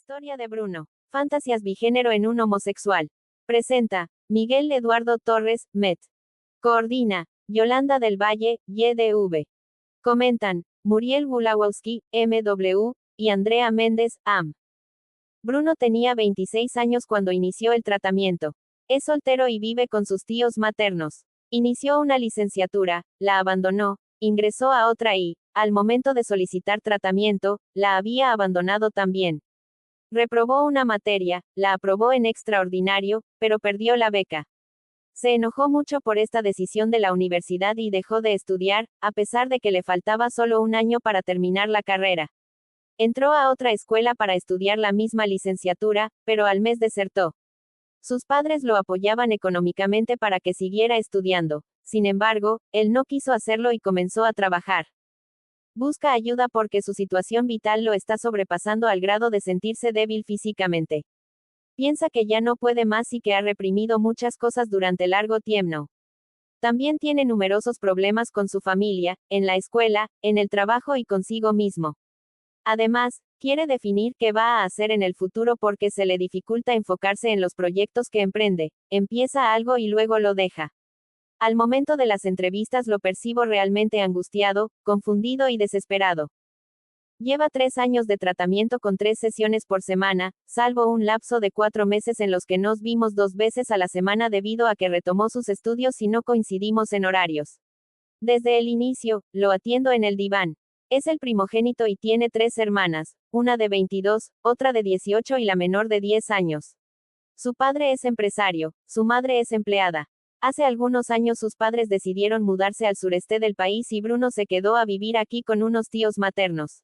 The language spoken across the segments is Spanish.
Historia de Bruno. Fantasías bigénero en un homosexual. Presenta, Miguel Eduardo Torres, Met. Coordina, Yolanda del Valle, YDV. Comentan, Muriel Gulawowski, MW, y Andrea Méndez, AM. Bruno tenía 26 años cuando inició el tratamiento. Es soltero y vive con sus tíos maternos. Inició una licenciatura, la abandonó, ingresó a otra y, al momento de solicitar tratamiento, la había abandonado también. Reprobó una materia, la aprobó en extraordinario, pero perdió la beca. Se enojó mucho por esta decisión de la universidad y dejó de estudiar, a pesar de que le faltaba solo un año para terminar la carrera. Entró a otra escuela para estudiar la misma licenciatura, pero al mes desertó. Sus padres lo apoyaban económicamente para que siguiera estudiando. Sin embargo, él no quiso hacerlo y comenzó a trabajar. Busca ayuda porque su situación vital lo está sobrepasando al grado de sentirse débil físicamente. Piensa que ya no puede más y que ha reprimido muchas cosas durante largo tiempo. También tiene numerosos problemas con su familia, en la escuela, en el trabajo y consigo mismo. Además, quiere definir qué va a hacer en el futuro porque se le dificulta enfocarse en los proyectos que emprende. Empieza algo y luego lo deja. Al momento de las entrevistas lo percibo realmente angustiado, confundido y desesperado. Lleva 3 años de tratamiento con 3 sesiones por semana, salvo un lapso de 4 meses en los que nos vimos 2 veces a la semana debido a que retomó sus estudios y no coincidimos en horarios. Desde el inicio, lo atiendo en el diván. Es el primogénito y tiene 3 hermanas, una de 22, otra de 18 y la menor de 10 años. Su padre es empresario, su madre es empleada. Hace algunos años sus padres decidieron mudarse al sureste del país y Bruno se quedó a vivir aquí con unos tíos maternos.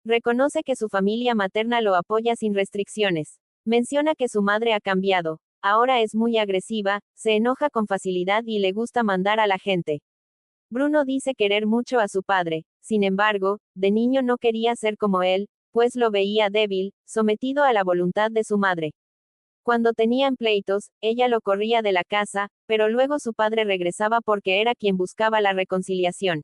Reconoce que su familia materna lo apoya sin restricciones. Menciona que su madre ha cambiado. Ahora es muy agresiva, se enoja con facilidad y le gusta mandar a la gente. Bruno dice querer mucho a su padre. Sin embargo, de niño no quería ser como él, pues lo veía débil, sometido a la voluntad de su madre. Cuando tenían pleitos, ella lo corría de la casa, pero luego su padre regresaba porque era quien buscaba la reconciliación.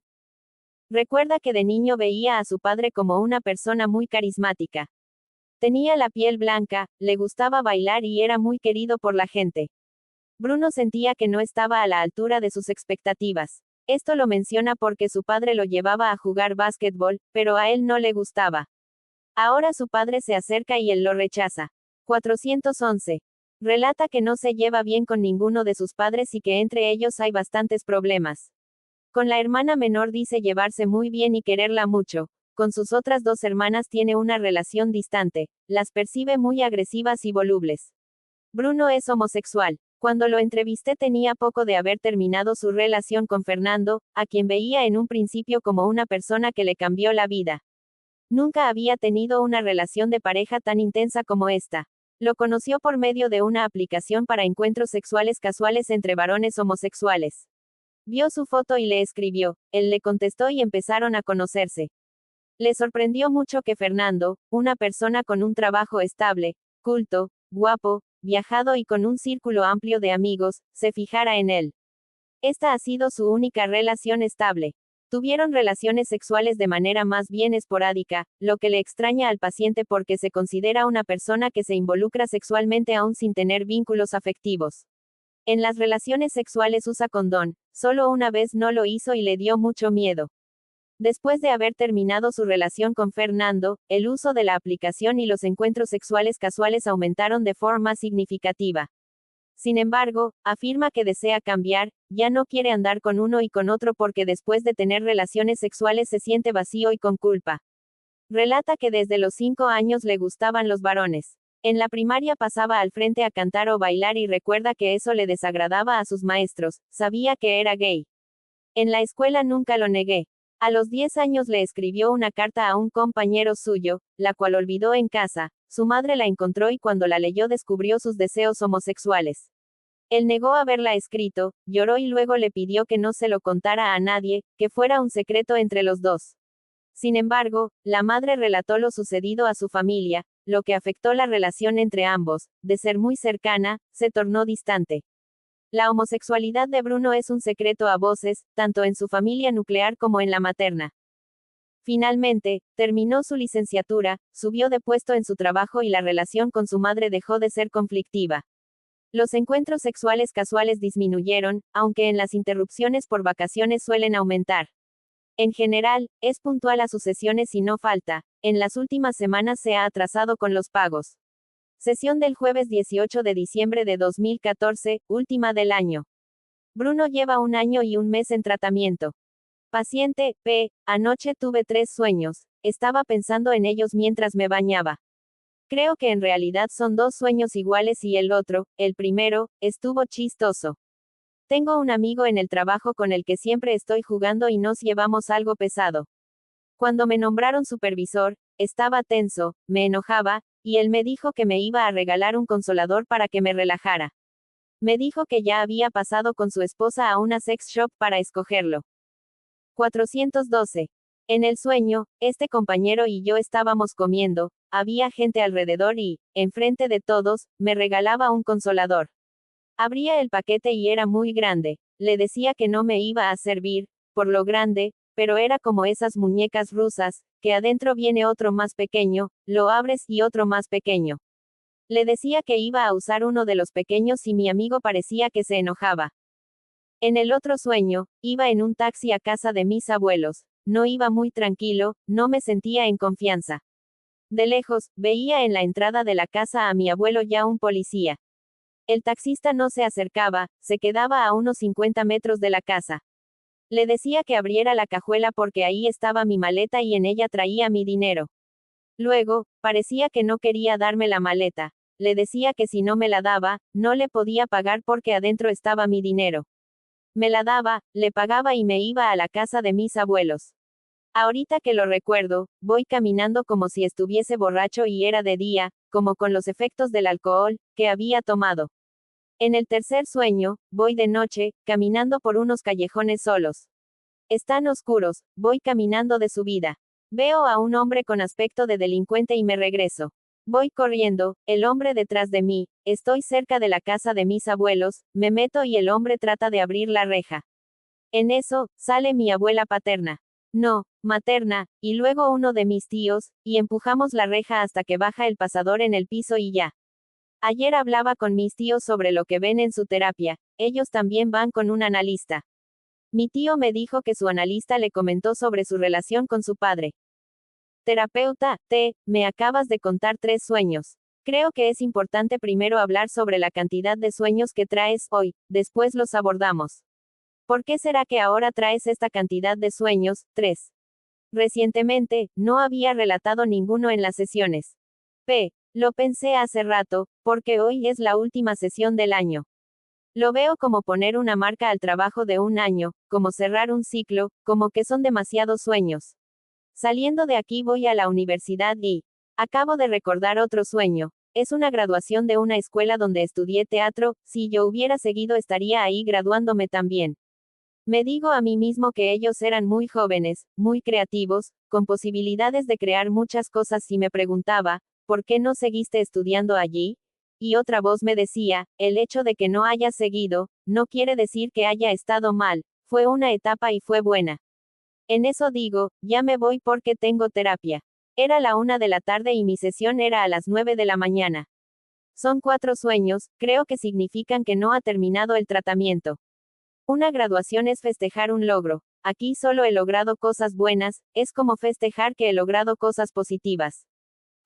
Recuerda que de niño veía a su padre como una persona muy carismática. Tenía la piel blanca, le gustaba bailar y era muy querido por la gente. Bruno sentía que no estaba a la altura de sus expectativas. Esto lo menciona porque su padre lo llevaba a jugar básquetbol, pero a él no le gustaba. Ahora su padre se acerca y él lo rechaza. 411. Relata que no se lleva bien con ninguno de sus padres y que entre ellos hay bastantes problemas. Con la hermana menor dice llevarse muy bien y quererla mucho. Con sus otras 2 hermanas tiene una relación distante, las percibe muy agresivas y volubles. Bruno es homosexual. Cuando lo entrevisté tenía poco de haber terminado su relación con Fernando, a quien veía en un principio como una persona que le cambió la vida. Nunca había tenido una relación de pareja tan intensa como esta. Lo conoció por medio de una aplicación para encuentros sexuales casuales entre varones homosexuales. Vio su foto y le escribió, él le contestó y empezaron a conocerse. Le sorprendió mucho que Fernando, una persona con un trabajo estable, culto, guapo, viajado y con un círculo amplio de amigos, se fijara en él. Esta ha sido su única relación estable. Tuvieron relaciones sexuales de manera más bien esporádica, lo que le extraña al paciente porque se considera una persona que se involucra sexualmente aún sin tener vínculos afectivos. En las relaciones sexuales usa condón, solo una vez no lo hizo y le dio mucho miedo. Después de haber terminado su relación con Fernando, el uso de la aplicación y los encuentros sexuales casuales aumentaron de forma significativa. Sin embargo, afirma que desea cambiar, ya no quiere andar con uno y con otro porque después de tener relaciones sexuales se siente vacío y con culpa. Relata que desde los 5 años le gustaban los varones. En la primaria pasaba al frente a cantar o bailar y recuerda que eso le desagradaba a sus maestros, sabía que era gay. En la escuela nunca lo negué. A los 10 años le escribió una carta a un compañero suyo, la cual olvidó en casa. Su madre la encontró y cuando la leyó descubrió sus deseos homosexuales. Él negó haberla escrito, lloró y luego le pidió que no se lo contara a nadie, que fuera un secreto entre los dos. Sin embargo, la madre relató lo sucedido a su familia, lo que afectó la relación entre ambos, de ser muy cercana, se tornó distante. La homosexualidad de Bruno es un secreto a voces, tanto en su familia nuclear como en la materna. Finalmente, terminó su licenciatura, subió de puesto en su trabajo y la relación con su madre dejó de ser conflictiva. Los encuentros sexuales casuales disminuyeron, aunque en las interrupciones por vacaciones suelen aumentar. En general, es puntual a sus sesiones y no falta. En las últimas semanas se ha atrasado con los pagos. Sesión del jueves 18 de diciembre de 2014, última del año. Bruno lleva 1 año y 1 mes en tratamiento. Paciente, P. Anoche tuve 3 sueños. Estaba pensando en ellos mientras me bañaba. Creo que en realidad son 2 sueños iguales y el otro, el primero, estuvo chistoso. Tengo un amigo en el trabajo con el que siempre estoy jugando y nos llevamos algo pesado. Cuando me nombraron supervisor, estaba tenso, me enojaba, y él me dijo que me iba a regalar un consolador para que me relajara. Me dijo que ya había pasado con su esposa a una sex shop para escogerlo. 412. En el sueño, este compañero y yo estábamos comiendo, había gente alrededor y, enfrente de todos, me regalaba un consolador. Abría el paquete y era muy grande. Le decía que no me iba a servir, por lo grande, pero era como esas muñecas rusas, que adentro viene otro más pequeño, lo abres y otro más pequeño. Le decía que iba a usar uno de los pequeños y mi amigo parecía que se enojaba. En el otro sueño, iba en un taxi a casa de mis abuelos. No iba muy tranquilo, no me sentía en confianza. De lejos, veía en la entrada de la casa a mi abuelo ya un policía. El taxista no se acercaba, se quedaba a unos 50 metros de la casa. Le decía que abriera la cajuela porque ahí estaba mi maleta y en ella traía mi dinero. Luego, parecía que no quería darme la maleta. Le decía que si no me la daba, no le podía pagar porque adentro estaba mi dinero. Me la daba, le pagaba y me iba a la casa de mis abuelos. Ahorita que lo recuerdo, voy caminando como si estuviese borracho y era de día, como con los efectos del alcohol, que había tomado. En el tercer sueño, voy de noche, caminando por unos callejones solos. Están oscuros, voy caminando de subida. Veo a un hombre con aspecto de delincuente y me regreso. Voy corriendo, el hombre detrás de mí, estoy cerca de la casa de mis abuelos, me meto y el hombre trata de abrir la reja. En eso, sale mi abuela paterna. No, materna, y luego uno de mis tíos, y empujamos la reja hasta que baja el pasador en el piso y ya. Ayer hablaba con mis tíos sobre lo que ven en su terapia, ellos también van con un analista. Mi tío me dijo que su analista le comentó sobre su relación con su padre. Terapeuta, me acabas de contar 3 sueños. Creo que es importante primero hablar sobre la cantidad de sueños que traes hoy, después los abordamos. ¿Por qué será que ahora traes esta cantidad de sueños? 3. Recientemente, no había relatado ninguno en las sesiones. Lo pensé hace rato, porque hoy es la última sesión del año. Lo veo como poner una marca al trabajo de 1 año, como cerrar un ciclo, como que son demasiados sueños. Saliendo de aquí voy a la universidad y acabo de recordar otro sueño. Es una graduación de una escuela donde estudié teatro, si yo hubiera seguido estaría ahí graduándome también. Me digo a mí mismo que ellos eran muy jóvenes, muy creativos, con posibilidades de crear muchas cosas y me preguntaba, ¿por qué no seguiste estudiando allí? Y otra voz me decía, el hecho de que no hayas seguido, no quiere decir que haya estado mal, fue una etapa y fue buena. En eso digo, ya me voy porque tengo terapia. Era la 1 de la tarde y mi sesión era a las 9 de la mañana. Son 4 sueños, creo que significan que no ha terminado el tratamiento. Una graduación es festejar un logro. Aquí solo he logrado cosas buenas, es como festejar que he logrado cosas positivas.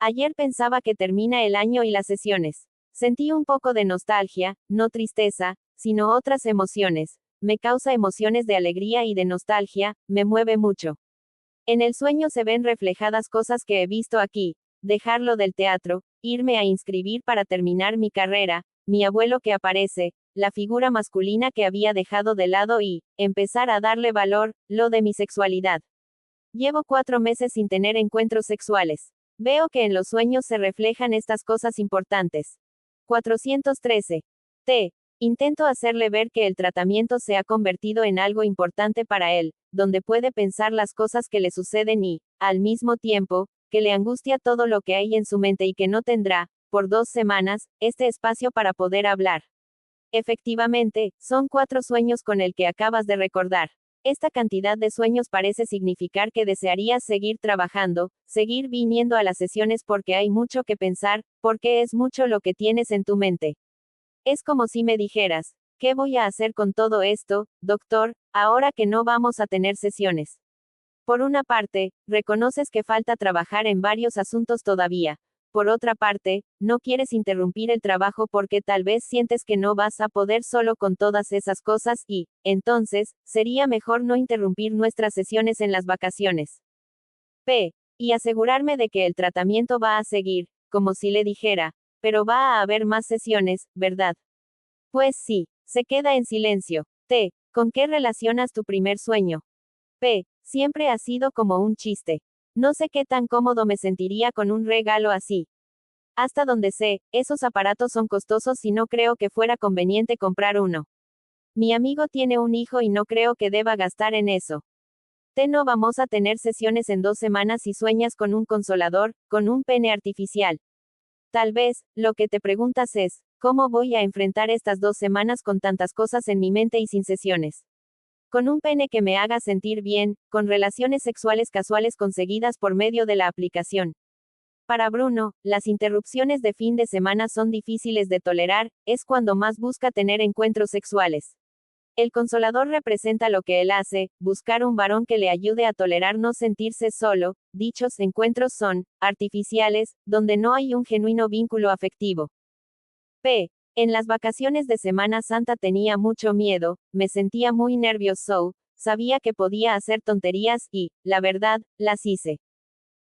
Ayer pensaba que termina el año y las sesiones. Sentí un poco de nostalgia, no tristeza, sino otras emociones. Me causa emociones de alegría y de nostalgia, me mueve mucho. En el sueño se ven reflejadas cosas que he visto aquí, dejarlo del teatro, irme a inscribir para terminar mi carrera, mi abuelo que aparece, la figura masculina que había dejado de lado y, empezar a darle valor, lo de mi sexualidad. Llevo 4 meses sin tener encuentros sexuales. Veo que en los sueños se reflejan estas cosas importantes. 413. Intento hacerle ver que el tratamiento se ha convertido en algo importante para él, donde puede pensar las cosas que le suceden y, al mismo tiempo, que le angustia todo lo que hay en su mente y que no tendrá, por 2 semanas, este espacio para poder hablar. Efectivamente, son 4 sueños con el que acabas de recordar. Esta cantidad de sueños parece significar que desearías seguir trabajando, seguir viniendo a las sesiones porque hay mucho que pensar, porque es mucho lo que tienes en tu mente. Es como si me dijeras, ¿qué voy a hacer con todo esto, doctor, ahora que no vamos a tener sesiones? Por una parte, reconoces que falta trabajar en varios asuntos todavía. Por otra parte, no quieres interrumpir el trabajo porque tal vez sientes que no vas a poder solo con todas esas cosas y, entonces, sería mejor no interrumpir nuestras sesiones en las vacaciones. Y asegurarme de que el tratamiento va a seguir, como si le dijera, pero va a haber más sesiones, ¿verdad? Pues sí, se queda en silencio. ¿Con qué relacionas tu primer sueño? Siempre ha sido como un chiste. No sé qué tan cómodo me sentiría con un regalo así. Hasta donde sé, esos aparatos son costosos y no creo que fuera conveniente comprar uno. Mi amigo tiene un hijo y no creo que deba gastar en eso. No vamos a tener sesiones en 2 semanas y sueñas con un consolador, con un pene artificial. Tal vez, lo que te preguntas es, ¿cómo voy a enfrentar estas 2 semanas con tantas cosas en mi mente y sin sesiones? Con un pene que me haga sentir bien, con relaciones sexuales casuales conseguidas por medio de la aplicación. Para Bruno, las interrupciones de fin de semana son difíciles de tolerar, es cuando más busca tener encuentros sexuales. El consolador representa lo que él hace, buscar un varón que le ayude a tolerar no sentirse solo. Dichos encuentros son artificiales, donde no hay un genuino vínculo afectivo. En las vacaciones de Semana Santa tenía mucho miedo, me sentía muy nervioso, sabía que podía hacer tonterías y, la verdad, las hice.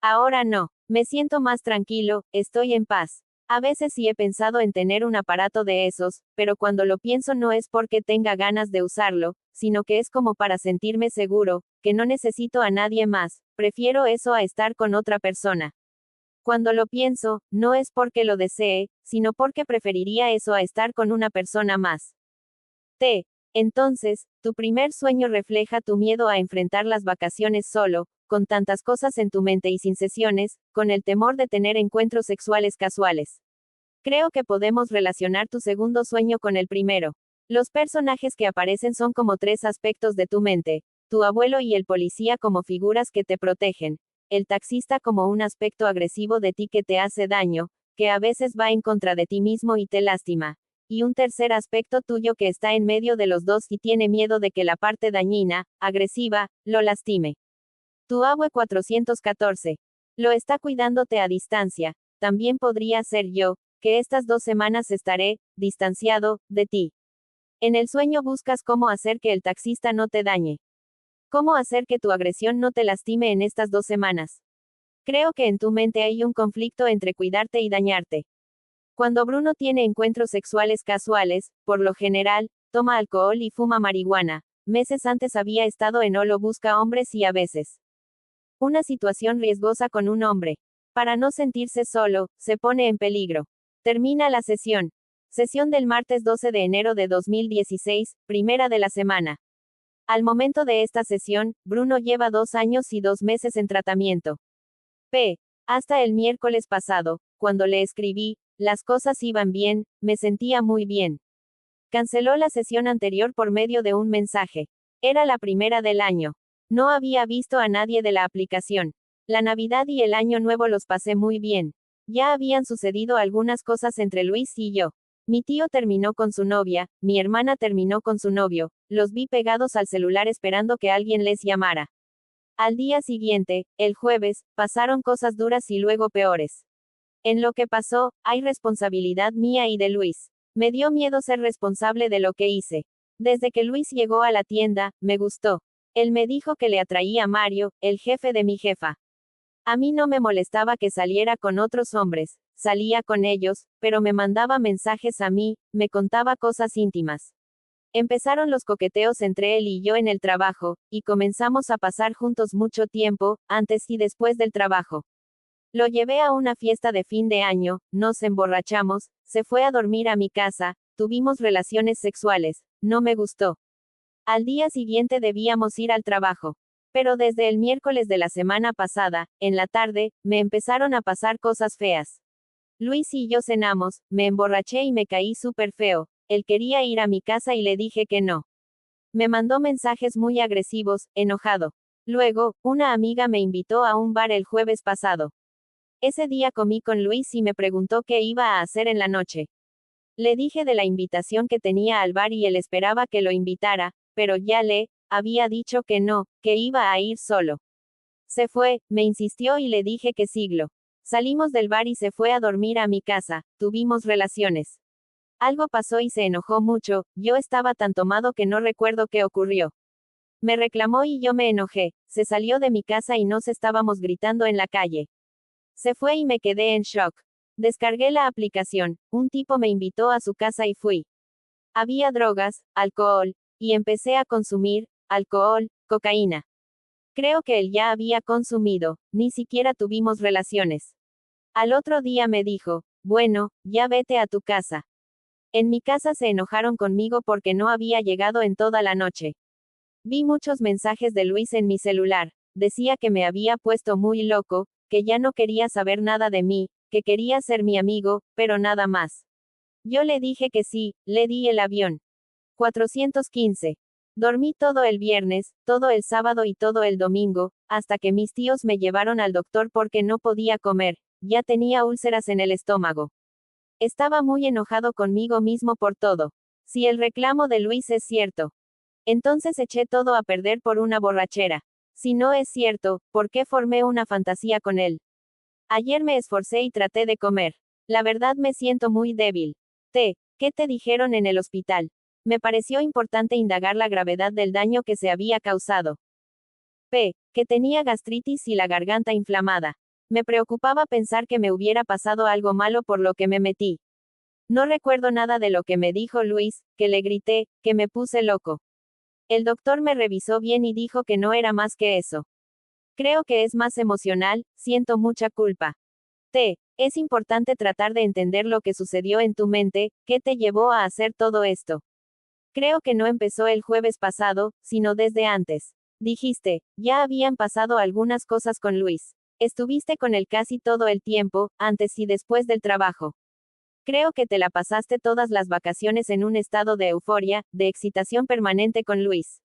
Ahora no, me siento más tranquilo, estoy en paz. A veces sí he pensado en tener un aparato de esos, pero cuando lo pienso no es porque tenga ganas de usarlo, sino que es como para sentirme seguro, que no necesito a nadie más, prefiero eso a estar con otra persona. Cuando lo pienso, no es porque lo desee, sino porque preferiría eso a estar con una persona más. Entonces, tu primer sueño refleja tu miedo a enfrentar las vacaciones solo, con tantas cosas en tu mente y sin sesiones, con el temor de tener encuentros sexuales casuales. Creo que podemos relacionar tu segundo sueño con el primero. Los personajes que aparecen son como 3 aspectos de tu mente, tu abuelo y el policía como figuras que te protegen, el taxista como un aspecto agresivo de ti que te hace daño, que a veces va en contra de ti mismo y te lastima, y un tercer aspecto tuyo que está en medio de los dos y tiene miedo de que la parte dañina, agresiva, lo lastime. Tu abue 414. Lo está cuidándote a distancia, también podría ser yo, que estas 2 semanas estaré, distanciado, de ti. En el sueño buscas cómo hacer que el taxista no te dañe. ¿Cómo hacer que tu agresión no te lastime en estas 2 semanas? Creo que en tu mente hay un conflicto entre cuidarte y dañarte. Cuando Bruno tiene encuentros sexuales casuales, por lo general, toma alcohol y fuma marihuana. Meses antes había estado en Olo busca hombres y a veces. Una situación riesgosa con un hombre. Para no sentirse solo, se pone en peligro. Termina la sesión. Sesión del martes 12 de enero de 2016, primera de la semana. Al momento de esta sesión, Bruno lleva 2 años y 2 meses en tratamiento. Hasta el miércoles pasado, cuando le escribí, las cosas iban bien, me sentía muy bien. Canceló la sesión anterior por medio de un mensaje. Era la primera del año. No había visto a nadie de la aplicación. La Navidad y el Año Nuevo los pasé muy bien. Ya habían sucedido algunas cosas entre Luis y yo. Mi tío terminó con su novia, mi hermana terminó con su novio, los vi pegados al celular esperando que alguien les llamara. Al día siguiente, el jueves, pasaron cosas duras y luego peores. En lo que pasó, hay responsabilidad mía y de Luis. Me dio miedo ser responsable de lo que hice. Desde que Luis llegó a la tienda, me gustó. Él me dijo que le atraía a Mario, el jefe de mi jefa. A mí no me molestaba que saliera con otros hombres, salía con ellos, pero me mandaba mensajes a mí, me contaba cosas íntimas. Empezaron los coqueteos entre él y yo en el trabajo, y comenzamos a pasar juntos mucho tiempo, antes y después del trabajo. Lo llevé a una fiesta de fin de año, nos emborrachamos, se fue a dormir a mi casa, tuvimos relaciones sexuales, no me gustó. Al día siguiente debíamos ir al trabajo. Pero desde el miércoles de la semana pasada, en la tarde, me empezaron a pasar cosas feas. Luis y yo cenamos, me emborraché y me caí súper feo. Él quería ir a mi casa y le dije que no. Me mandó mensajes muy agresivos, enojado. Luego, una amiga me invitó a un bar el jueves pasado. Ese día comí con Luis y me preguntó qué iba a hacer en la noche. Le dije de la invitación que tenía al bar y él esperaba que lo invitara, pero ya le había dicho que no, que iba a ir solo. Se fue, me insistió y le dije que siglo. Salimos del bar y se fue a dormir a mi casa, tuvimos relaciones. Algo pasó y se enojó mucho, yo estaba tan tomado que no recuerdo qué ocurrió. Me reclamó y yo me enojé, se salió de mi casa y nos estábamos gritando en la calle. Se fue y me quedé en shock. Descargué la aplicación, un tipo me invitó a su casa y fui. Había drogas, alcohol, y empecé a consumir, alcohol, cocaína. Creo que él ya había consumido, ni siquiera tuvimos relaciones. Al otro día me dijo, bueno, ya vete a tu casa. En mi casa se enojaron conmigo porque no había llegado en toda la noche. Vi muchos mensajes de Luis en mi celular, decía que me había puesto muy loco, que ya no quería saber nada de mí, que quería ser mi amigo, pero nada más. Yo le dije que sí, le di el avión. 415. Dormí todo el viernes, todo el sábado y todo el domingo, hasta que mis tíos me llevaron al doctor porque no podía comer, ya tenía úlceras en el estómago. Estaba muy enojado conmigo mismo por todo. Si el reclamo de Luis es cierto, entonces eché todo a perder por una borrachera. Si no es cierto, ¿por qué formé una fantasía con él? Ayer me esforcé y traté de comer. La verdad me siento muy débil. ¿Qué te dijeron en el hospital? Me pareció importante indagar la gravedad del daño que se había causado. Que tenía gastritis y la garganta inflamada. Me preocupaba pensar que me hubiera pasado algo malo por lo que me metí. No recuerdo nada de lo que me dijo Luis, que le grité, que me puse loco. El doctor me revisó bien y dijo que no era más que eso. Creo que es más emocional, siento mucha culpa. Es importante tratar de entender lo que sucedió en tu mente, qué te llevó a hacer todo esto. Creo que no empezó el jueves pasado, sino desde antes. Dijiste, ya habían pasado algunas cosas con Luis. Estuviste con él casi todo el tiempo, antes y después del trabajo. Creo que te la pasaste todas las vacaciones en un estado de euforia, de excitación permanente con Luis.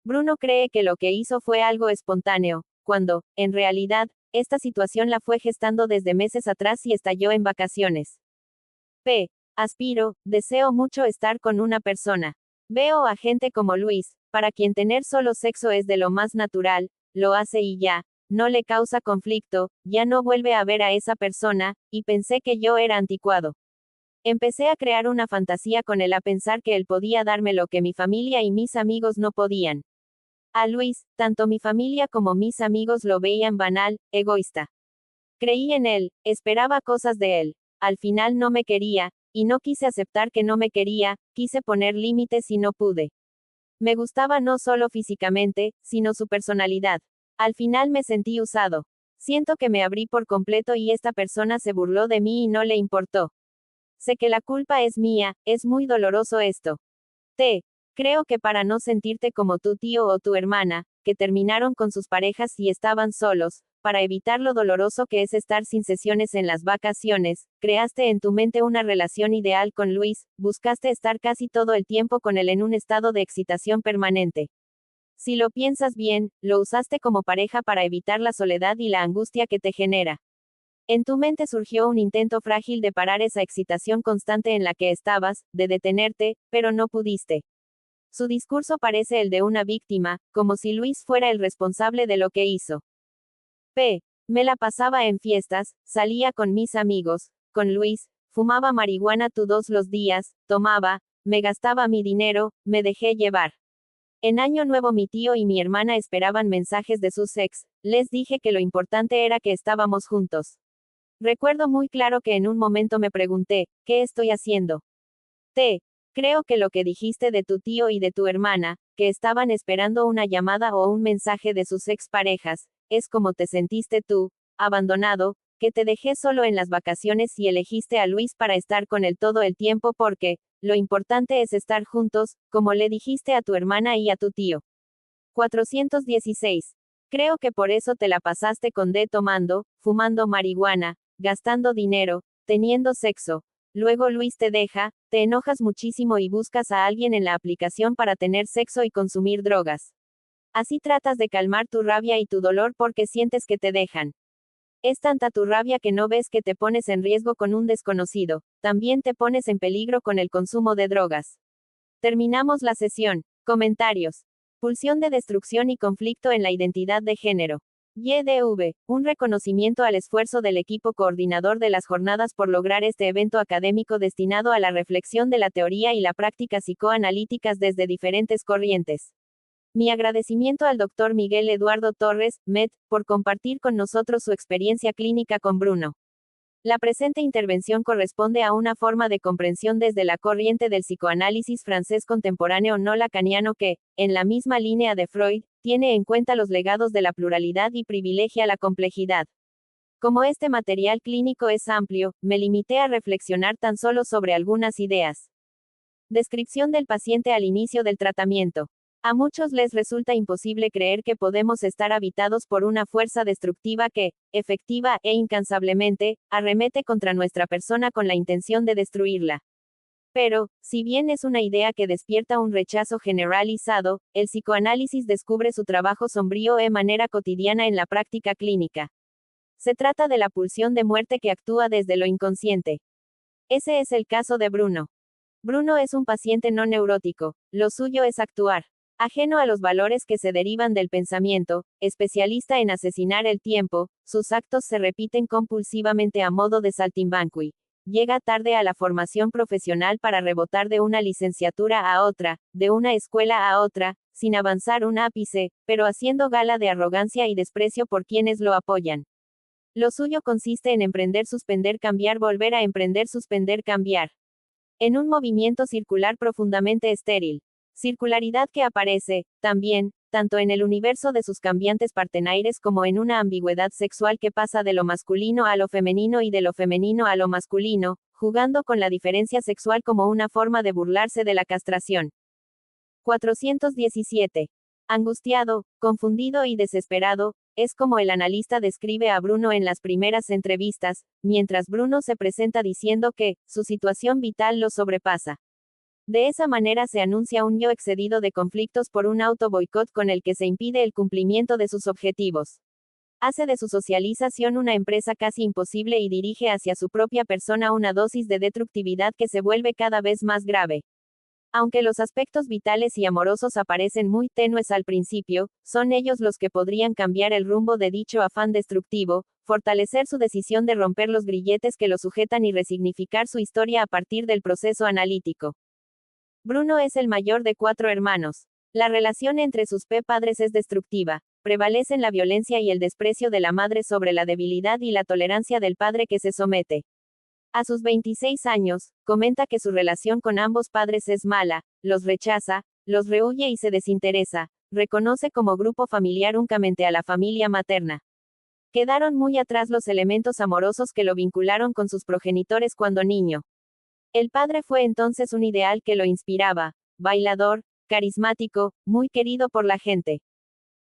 Bruno cree que lo que hizo fue algo espontáneo, cuando, en realidad, esta situación la fue gestando desde meses atrás y estalló en vacaciones. Deseo mucho estar con una persona. Veo a gente como Luis, para quien tener solo sexo es de lo más natural, lo hace y ya, no le causa conflicto, ya no vuelve a ver a esa persona, y pensé que yo era anticuado. Empecé a crear una fantasía con él a pensar que él podía darme lo que mi familia y mis amigos no podían. A Luis, tanto mi familia como mis amigos lo veían banal, egoísta. Creí en él, esperaba cosas de él. Al final no me quería, y no quise aceptar que no me quería, quise poner límites y no pude. Me gustaba no solo físicamente, sino su personalidad. Al final me sentí usado. Siento que me abrí por completo y esta persona se burló de mí y no le importó. Sé que la culpa es mía, es muy doloroso esto. Creo que para no sentirte como tu tío o tu hermana, que terminaron con sus parejas y estaban solos, para evitar lo doloroso que es estar sin sesiones en las vacaciones, creaste en tu mente una relación ideal con Luis, buscaste estar casi todo el tiempo con él en un estado de excitación permanente. Si lo piensas bien, lo usaste como pareja para evitar la soledad y la angustia que te genera. En tu mente surgió un intento frágil de parar esa excitación constante en la que estabas, de detenerte, pero no pudiste. Su discurso parece el de una víctima, como si Luis fuera el responsable de lo que hizo. Me la pasaba en fiestas, salía con mis amigos, con Luis, fumaba marihuana todos los días, tomaba, me gastaba mi dinero, me dejé llevar. En Año Nuevo mi tío y mi hermana esperaban mensajes de sus ex, les dije que lo importante era que estábamos juntos. Recuerdo muy claro que en un momento me pregunté, ¿qué estoy haciendo? Creo que lo que dijiste de tu tío y de tu hermana, que estaban esperando una llamada o un mensaje de sus exparejas, es como te sentiste tú, abandonado, que te dejé solo en las vacaciones y elegiste a Luis para estar con él todo el tiempo porque, lo importante es estar juntos, como le dijiste a tu hermana y a tu tío. 416. Creo que por eso te la pasaste con D tomando, fumando marihuana, gastando dinero, teniendo sexo, luego Luis te deja, te enojas muchísimo y buscas a alguien en la aplicación para tener sexo y consumir drogas. Así tratas de calmar tu rabia y tu dolor porque sientes que te dejan. Es tanta tu rabia que no ves que te pones en riesgo con un desconocido, también te pones en peligro con el consumo de drogas. Terminamos la sesión. Comentarios. Pulsión de destrucción y conflicto en la identidad de género. YDV, un reconocimiento al esfuerzo del equipo coordinador de las jornadas por lograr este evento académico destinado a la reflexión de la teoría y la práctica psicoanalíticas desde diferentes corrientes. Mi agradecimiento al Dr. Miguel Eduardo Torres, MED, por compartir con nosotros su experiencia clínica con Bruno. La presente intervención corresponde a una forma de comprensión desde la corriente del psicoanálisis francés contemporáneo no lacaniano que, en la misma línea de Freud, tiene en cuenta los legados de la pluralidad y privilegia la complejidad. Como este material clínico es amplio, me limité a reflexionar tan solo sobre algunas ideas. Descripción del paciente al inicio del tratamiento. A muchos les resulta imposible creer que podemos estar habitados por una fuerza destructiva que, efectiva e incansablemente, arremete contra nuestra persona con la intención de destruirla. Pero, si bien es una idea que despierta un rechazo generalizado, el psicoanálisis descubre su trabajo sombrío de manera cotidiana en la práctica clínica. Se trata de la pulsión de muerte que actúa desde lo inconsciente. Ese es el caso de Bruno. Bruno es un paciente no neurótico, lo suyo es actuar. Ajeno a los valores que se derivan del pensamiento, especialista en asesinar el tiempo, sus actos se repiten compulsivamente a modo de saltimbanqui. Llega tarde a la formación profesional para rebotar de una licenciatura a otra, de una escuela a otra, sin avanzar un ápice, pero haciendo gala de arrogancia y desprecio por quienes lo apoyan. Lo suyo consiste en emprender, suspender, cambiar, volver a emprender, suspender, cambiar. En un movimiento circular profundamente estéril. Circularidad que aparece, también, tanto en el universo de sus cambiantes partenaires como en una ambigüedad sexual que pasa de lo masculino a lo femenino y de lo femenino a lo masculino, jugando con la diferencia sexual como una forma de burlarse de la castración. 417. Angustiado, confundido y desesperado, es como el analista describe a Bruno en las primeras entrevistas, mientras Bruno se presenta diciendo que, su situación vital lo sobrepasa. De esa manera se anuncia un yo excedido de conflictos por un auto-boicot con el que se impide el cumplimiento de sus objetivos. Hace de su socialización una empresa casi imposible y dirige hacia su propia persona una dosis de destructividad que se vuelve cada vez más grave. Aunque los aspectos vitales y amorosos aparecen muy tenues al principio, son ellos los que podrían cambiar el rumbo de dicho afán destructivo, fortalecer su decisión de romper los grilletes que lo sujetan y resignificar su historia a partir del proceso analítico. Bruno es el mayor de 4 hermanos. La relación entre sus padres es destructiva. Prevalecen la violencia y el desprecio de la madre sobre la debilidad y la tolerancia del padre que se somete. A sus 26 años, comenta que su relación con ambos padres es mala, los rechaza, los rehúye y se desinteresa, reconoce como grupo familiar únicamente a la familia materna. Quedaron muy atrás los elementos amorosos que lo vincularon con sus progenitores cuando niño. El padre fue entonces un ideal que lo inspiraba, bailador, carismático, muy querido por la gente.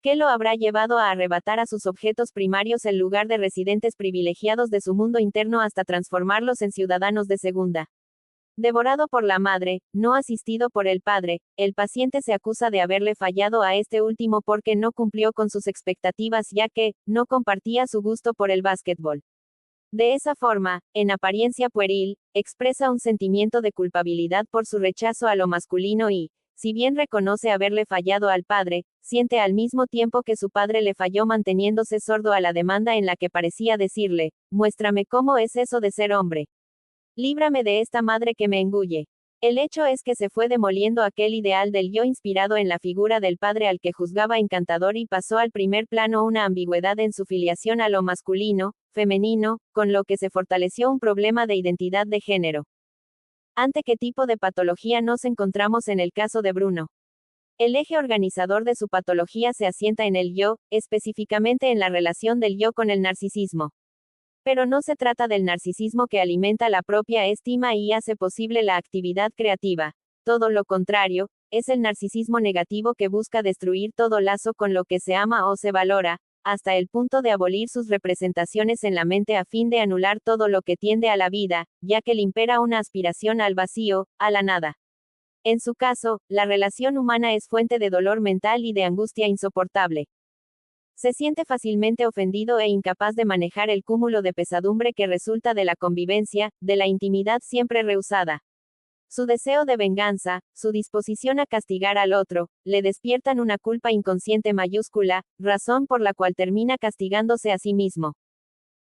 ¿Qué lo habrá llevado a arrebatar a sus objetos primarios el lugar de residentes privilegiados de su mundo interno hasta transformarlos en ciudadanos de segunda? Devorado por la madre, no asistido por el padre, el paciente se acusa de haberle fallado a este último porque no cumplió con sus expectativas ya que, no compartía su gusto por el básquetbol. De esa forma, en apariencia pueril, expresa un sentimiento de culpabilidad por su rechazo a lo masculino y, si bien reconoce haberle fallado al padre, siente al mismo tiempo que su padre le falló manteniéndose sordo a la demanda en la que parecía decirle, muéstrame cómo es eso de ser hombre. Líbrame de esta madre que me engulle. El hecho es que se fue demoliendo aquel ideal del yo inspirado en la figura del padre al que juzgaba encantador y pasó al primer plano una ambigüedad en su filiación a lo masculino, femenino, con lo que se fortaleció un problema de identidad de género. ¿Ante qué tipo de patología nos encontramos en el caso de Bruno? El eje organizador de su patología se asienta en el yo, específicamente en la relación del yo con el narcisismo. Pero no se trata del narcisismo que alimenta la propia estima y hace posible la actividad creativa. Todo lo contrario, es el narcisismo negativo que busca destruir todo lazo con lo que se ama o se valora, hasta el punto de abolir sus representaciones en la mente a fin de anular todo lo que tiende a la vida, ya que le impera una aspiración al vacío, a la nada. En su caso, la relación humana es fuente de dolor mental y de angustia insoportable. Se siente fácilmente ofendido e incapaz de manejar el cúmulo de pesadumbre que resulta de la convivencia, de la intimidad siempre rehusada. Su deseo de venganza, su disposición a castigar al otro, le despiertan una culpa inconsciente mayúscula, razón por la cual termina castigándose a sí mismo.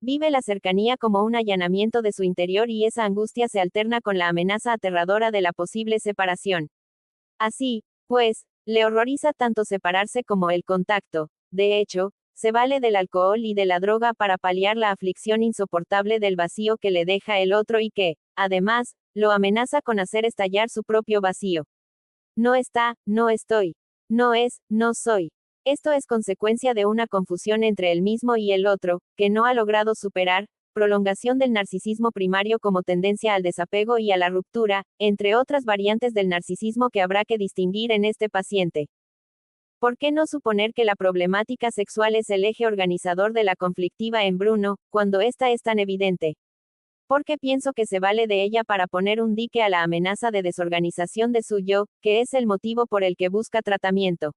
Vive la cercanía como un allanamiento de su interior y esa angustia se alterna con la amenaza aterradora de la posible separación. Así, pues, le horroriza tanto separarse como el contacto. De hecho, se vale del alcohol y de la droga para paliar la aflicción insoportable del vacío que le deja el otro y que, además, lo amenaza con hacer estallar su propio vacío. No está, no estoy. No es, no soy. Esto es consecuencia de una confusión entre el mismo y el otro, que no ha logrado superar, prolongación del narcisismo primario como tendencia al desapego y a la ruptura, entre otras variantes del narcisismo que habrá que distinguir en este paciente. ¿Por qué no suponer que la problemática sexual es el eje organizador de la conflictiva en Bruno, cuando esta es tan evidente? Porque pienso que se vale de ella para poner un dique a la amenaza de desorganización de su yo, que es el motivo por el que busca tratamiento.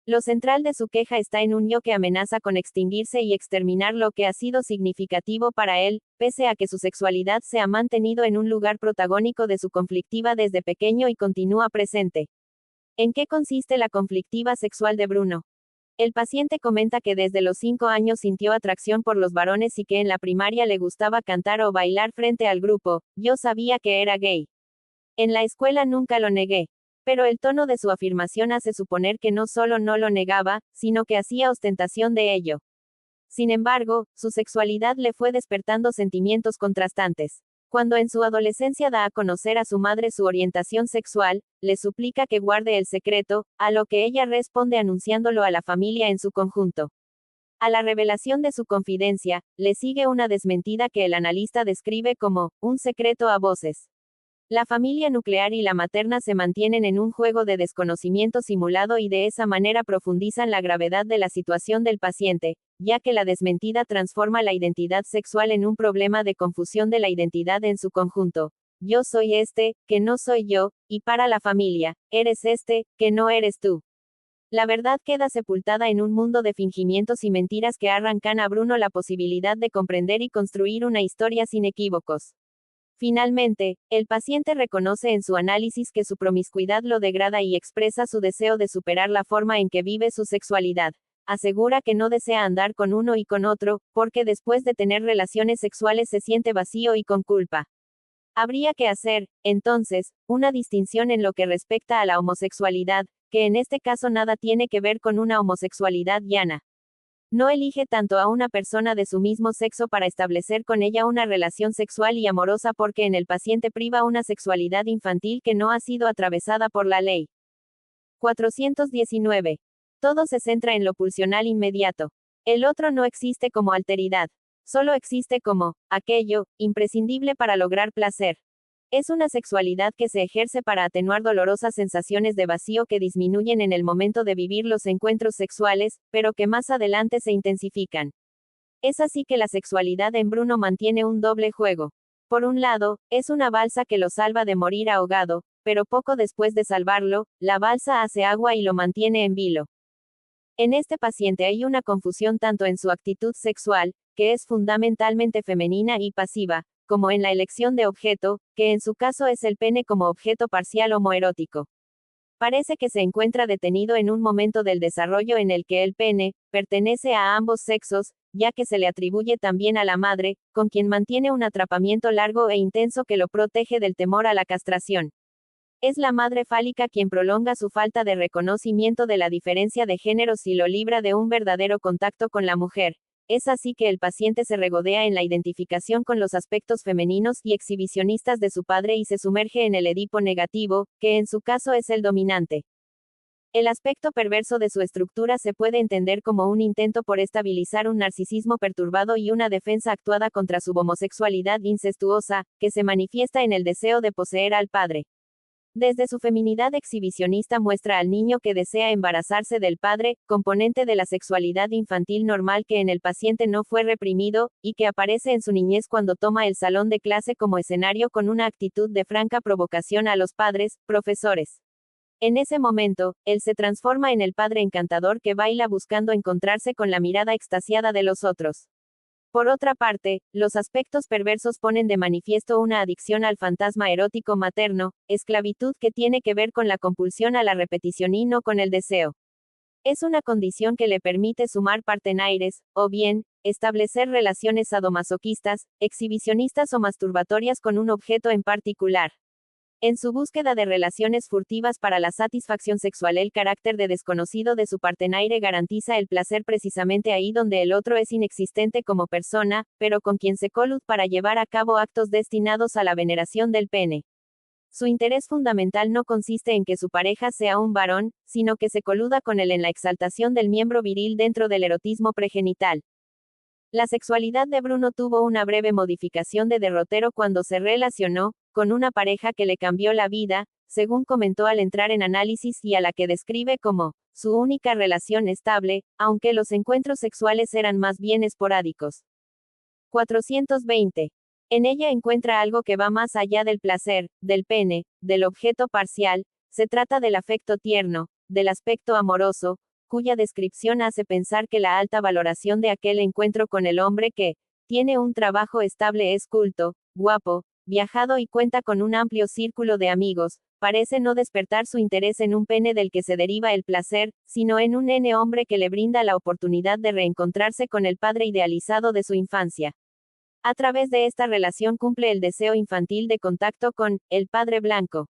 Lo central de su queja está en un yo que amenaza con extinguirse y exterminar lo que ha sido significativo para él, pese a que su sexualidad se ha mantenido en un lugar protagónico de su conflictiva desde pequeño y continúa presente. ¿En qué consiste la conflictiva sexual de Bruno? El paciente comenta que desde los 5 años sintió atracción por los varones y que en la primaria le gustaba cantar o bailar frente al grupo. Yo sabía que era gay. En la escuela nunca lo negué. Pero el tono de su afirmación hace suponer que no solo no lo negaba, sino que hacía ostentación de ello. Sin embargo, su sexualidad le fue despertando sentimientos contrastantes. Cuando en su adolescencia da a conocer a su madre su orientación sexual, le suplica que guarde el secreto, a lo que ella responde anunciándolo a la familia en su conjunto. A la revelación de su confidencia, le sigue una desmentida que el analista describe como un secreto a voces. La familia nuclear y la materna se mantienen en un juego de desconocimiento simulado y de esa manera profundizan la gravedad de la situación del paciente, ya que la desmentida transforma la identidad sexual en un problema de confusión de la identidad en su conjunto. Yo soy este, que no soy yo, y para la familia, eres este, que no eres tú. La verdad queda sepultada en un mundo de fingimientos y mentiras que arrancan a Bruno la posibilidad de comprender y construir una historia sin equívocos. Finalmente, el paciente reconoce en su análisis que su promiscuidad lo degrada y expresa su deseo de superar la forma en que vive su sexualidad. Asegura que no desea andar con uno y con otro, porque después de tener relaciones sexuales se siente vacío y con culpa. Habría que hacer, entonces, una distinción en lo que respecta a la homosexualidad, que en este caso nada tiene que ver con una homosexualidad llana. No elige tanto a una persona de su mismo sexo para establecer con ella una relación sexual y amorosa porque en el paciente priva una sexualidad infantil que no ha sido atravesada por la ley. 419. Todo se centra en lo pulsional inmediato. El otro no existe como alteridad. Solo existe como aquello, imprescindible para lograr placer. Es una sexualidad que se ejerce para atenuar dolorosas sensaciones de vacío que disminuyen en el momento de vivir los encuentros sexuales, pero que más adelante se intensifican. Es así que la sexualidad en Bruno mantiene un doble juego. Por un lado, es una balsa que lo salva de morir ahogado, pero poco después de salvarlo, la balsa hace agua y lo mantiene en vilo. En este paciente hay una confusión tanto en su actitud sexual, que es fundamentalmente femenina y pasiva, como en la elección de objeto, que en su caso es el pene como objeto parcial homoerótico. Parece que se encuentra detenido en un momento del desarrollo en el que el pene pertenece a ambos sexos, ya que se le atribuye también a la madre, con quien mantiene un atrapamiento largo e intenso que lo protege del temor a la castración. Es la madre fálica quien prolonga su falta de reconocimiento de la diferencia de géneros y lo libra de un verdadero contacto con la mujer. Es así que el paciente se regodea en la identificación con los aspectos femeninos y exhibicionistas de su padre y se sumerge en el Edipo negativo, que en su caso es el dominante. El aspecto perverso de su estructura se puede entender como un intento por estabilizar un narcisismo perturbado y una defensa actuada contra su homosexualidad incestuosa, que se manifiesta en el deseo de poseer al padre. Desde su feminidad exhibicionista muestra al niño que desea embarazarse del padre, componente de la sexualidad infantil normal que en el paciente no fue reprimido, y que aparece en su niñez cuando toma el salón de clase como escenario con una actitud de franca provocación a los padres, profesores. En ese momento, él se transforma en el padre encantador que baila buscando encontrarse con la mirada extasiada de los otros. Por otra parte, los aspectos perversos ponen de manifiesto una adicción al fantasma erótico materno, esclavitud que tiene que ver con la compulsión a la repetición y no con el deseo. Es una condición que le permite sumar partenaires, o bien, establecer relaciones sadomasoquistas, exhibicionistas o masturbatorias con un objeto en particular. En su búsqueda de relaciones furtivas para la satisfacción sexual, el carácter de desconocido de su partenaire garantiza el placer precisamente ahí donde el otro es inexistente como persona, pero con quien se colude para llevar a cabo actos destinados a la veneración del pene. Su interés fundamental no consiste en que su pareja sea un varón, sino que se coluda con él en la exaltación del miembro viril dentro del erotismo pregenital. La sexualidad de Bruno tuvo una breve modificación de derrotero cuando se relacionó con una pareja que le cambió la vida, según comentó al entrar en análisis, y a la que describe como su única relación estable, aunque los encuentros sexuales eran más bien esporádicos. 420. En ella encuentra algo que va más allá del placer, del pene, del objeto parcial, se trata del afecto tierno, del aspecto amoroso, cuya descripción hace pensar que la alta valoración de aquel encuentro con el hombre que tiene un trabajo estable es culto, guapo, viajado y cuenta con un amplio círculo de amigos, parece no despertar su interés en un pene del que se deriva el placer, sino en un nene hombre que le brinda la oportunidad de reencontrarse con el padre idealizado de su infancia. A través de esta relación cumple el deseo infantil de contacto con el padre blanco.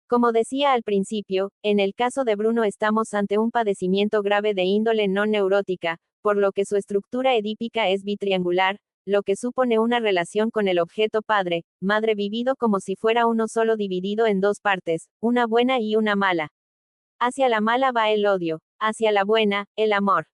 Como decía al principio, en el caso de Bruno estamos ante un padecimiento grave de índole no neurótica, por lo que su estructura edípica es bitriangular, lo que supone una relación con el objeto padre, madre vivido como si fuera uno solo dividido en dos partes, una buena y una mala. Hacia la mala va el odio, hacia la buena, el amor.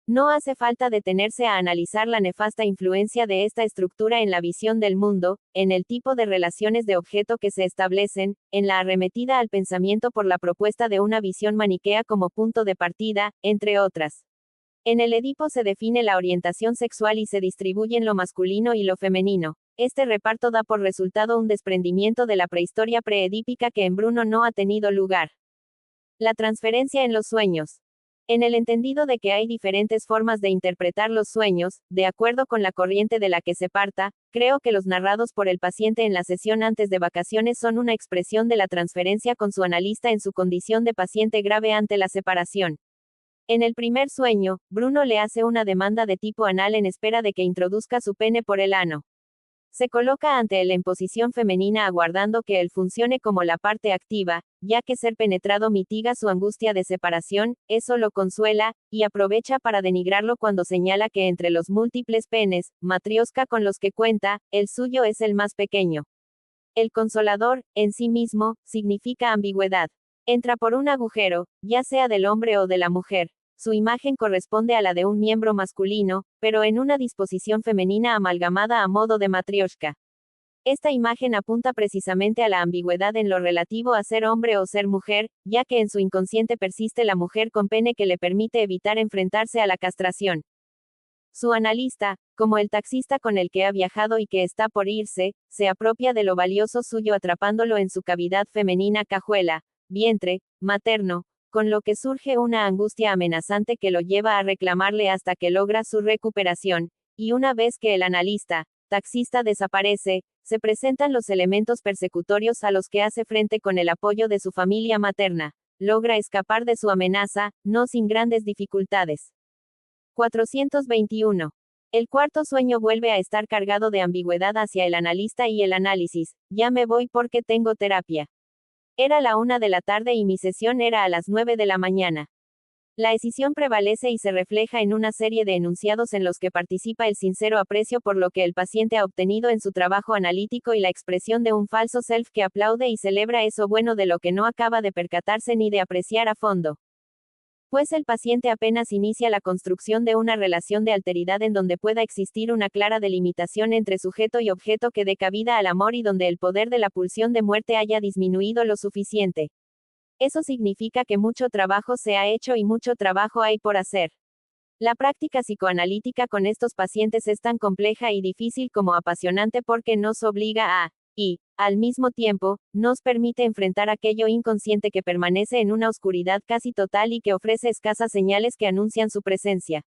No hace falta detenerse a analizar la nefasta influencia de esta estructura en la visión del mundo, en el tipo de relaciones de objeto que se establecen, en la arremetida al pensamiento por la propuesta de una visión maniquea como punto de partida, entre otras. En el Edipo se define la orientación sexual y se distribuyen lo masculino y lo femenino. Este reparto da por resultado un desprendimiento de la prehistoria preedípica que en Bruno no ha tenido lugar. La transferencia en los sueños. En el entendido de que hay diferentes formas de interpretar los sueños, de acuerdo con la corriente de la que se parta, creo que los narrados por el paciente en la sesión antes de vacaciones son una expresión de la transferencia con su analista en su condición de paciente grave ante la separación. En el primer sueño, Bruno le hace una demanda de tipo anal en espera de que introduzca su pene por el ano. Se coloca ante él en posición femenina aguardando que él funcione como la parte activa, ya que ser penetrado mitiga su angustia de separación, eso lo consuela, y aprovecha para denigrarlo cuando señala que entre los múltiples penes, matrioska con los que cuenta, el suyo es el más pequeño. El consolador, en sí mismo, significa ambigüedad. Entra por un agujero, ya sea del hombre o de la mujer. Su imagen corresponde a la de un miembro masculino, pero en una disposición femenina amalgamada a modo de matrioshka. Esta imagen apunta precisamente a la ambigüedad en lo relativo a ser hombre o ser mujer, ya que en su inconsciente persiste la mujer con pene que le permite evitar enfrentarse a la castración. Su analista, como el taxista con el que ha viajado y que está por irse, se apropia de lo valioso suyo atrapándolo en su cavidad femenina cajuela, vientre, materno, con lo que surge una angustia amenazante que lo lleva a reclamarle hasta que logra su recuperación, y una vez que el analista, taxista desaparece, se presentan los elementos persecutorios a los que hace frente con el apoyo de su familia materna. Logra escapar de su amenaza, no sin grandes dificultades. 421. El cuarto sueño vuelve a estar cargado de ambigüedad hacia el analista y el análisis. Ya me voy porque tengo terapia. Era la 1 de la tarde y mi sesión era a las 9 de la mañana. La escisión prevalece y se refleja en una serie de enunciados en los que participa el sincero aprecio por lo que el paciente ha obtenido en su trabajo analítico y la expresión de un falso self que aplaude y celebra eso bueno de lo que no acaba de percatarse ni de apreciar a fondo. Pues el paciente apenas inicia la construcción de una relación de alteridad en donde pueda existir una clara delimitación entre sujeto y objeto que dé cabida al amor y donde el poder de la pulsión de muerte haya disminuido lo suficiente. Eso significa que mucho trabajo se ha hecho y mucho trabajo hay por hacer. La práctica psicoanalítica con estos pacientes es tan compleja y difícil como apasionante porque nos obliga a, y, al mismo tiempo, nos permite enfrentar aquello inconsciente que permanece en una oscuridad casi total y que ofrece escasas señales que anuncian su presencia.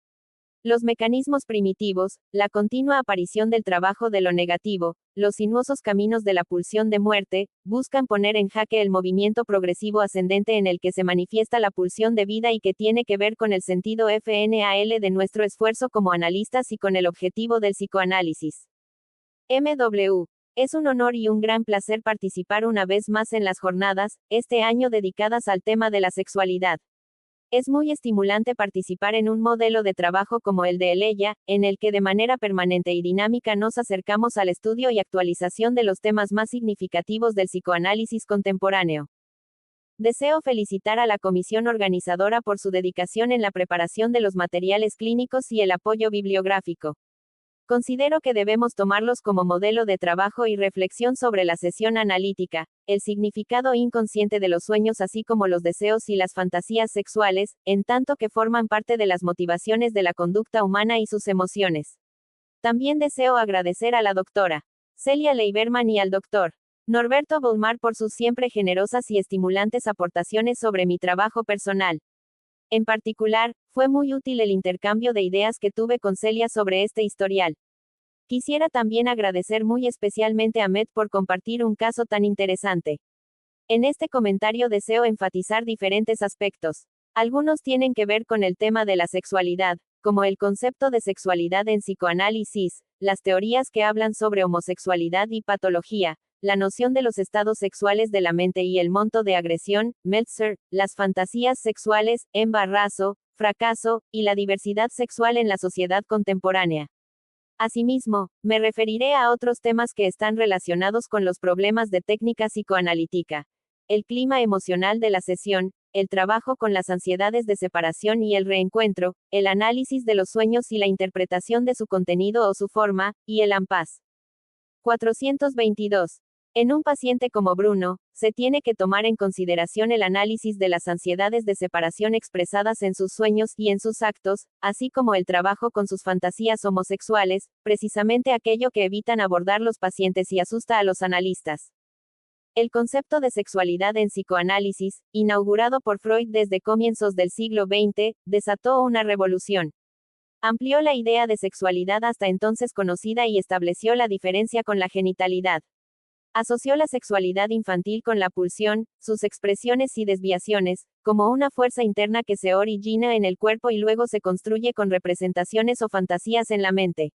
Los mecanismos primitivos, la continua aparición del trabajo de lo negativo, los sinuosos caminos de la pulsión de muerte, buscan poner en jaque el movimiento progresivo ascendente en el que se manifiesta la pulsión de vida y que tiene que ver con el sentido FNAL de nuestro esfuerzo como analistas y con el objetivo del psicoanálisis. MW. Es un honor y un gran placer participar una vez más en las jornadas, este año dedicadas al tema de la sexualidad. Es muy estimulante participar en un modelo de trabajo como el de Eleya, en el que de manera permanente y dinámica nos acercamos al estudio y actualización de los temas más significativos del psicoanálisis contemporáneo. Deseo felicitar a la comisión organizadora por su dedicación en la preparación de los materiales clínicos y el apoyo bibliográfico. Considero que debemos tomarlos como modelo de trabajo y reflexión sobre la sesión analítica, el significado inconsciente de los sueños así como los deseos y las fantasías sexuales, en tanto que forman parte de las motivaciones de la conducta humana y sus emociones. También deseo agradecer a la doctora Celia Leiberman y al doctor Norberto Bolmar por sus siempre generosas y estimulantes aportaciones sobre mi trabajo personal. En particular, fue muy útil el intercambio de ideas que tuve con Celia sobre este historial. Quisiera también agradecer muy especialmente a Met por compartir un caso tan interesante. En este comentario deseo enfatizar diferentes aspectos. Algunos tienen que ver con el tema de la sexualidad, como el concepto de sexualidad en psicoanálisis, las teorías que hablan sobre homosexualidad y patología, la noción de los estados sexuales de la mente y el monto de agresión, Meltzer, las fantasías sexuales, embarazo, fracaso, y la diversidad sexual en la sociedad contemporánea. Asimismo, me referiré a otros temas que están relacionados con los problemas de técnica psicoanalítica, el clima emocional de la sesión, el trabajo con las ansiedades de separación y el reencuentro, el análisis de los sueños y la interpretación de su contenido o su forma, y el AMPAS. 422. En un paciente como Bruno, se tiene que tomar en consideración el análisis de las ansiedades de separación expresadas en sus sueños y en sus actos, así como el trabajo con sus fantasías homosexuales, precisamente aquello que evitan abordar los pacientes y asusta a los analistas. El concepto de sexualidad en psicoanálisis, inaugurado por Freud desde comienzos del siglo XX, desató una revolución. Amplió la idea de sexualidad hasta entonces conocida y estableció la diferencia con la genitalidad. Asoció la sexualidad infantil con la pulsión, sus expresiones y desviaciones, como una fuerza interna que se origina en el cuerpo y luego se construye con representaciones o fantasías en la mente.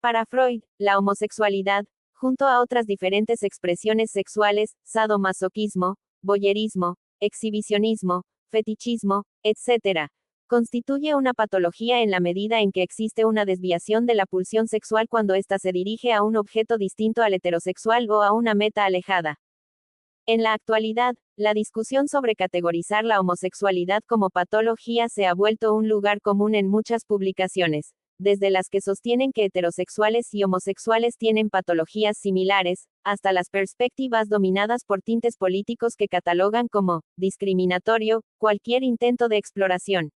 Para Freud, la homosexualidad, junto a otras diferentes expresiones sexuales, sadomasoquismo, voyerismo, exhibicionismo, fetichismo, etc., constituye una patología en la medida en que existe una desviación de la pulsión sexual cuando ésta se dirige a un objeto distinto al heterosexual o a una meta alejada. En la actualidad, la discusión sobre categorizar la homosexualidad como patología se ha vuelto un lugar común en muchas publicaciones, desde las que sostienen que heterosexuales y homosexuales tienen patologías similares, hasta las perspectivas dominadas por tintes políticos que catalogan como discriminatorio cualquier intento de exploración.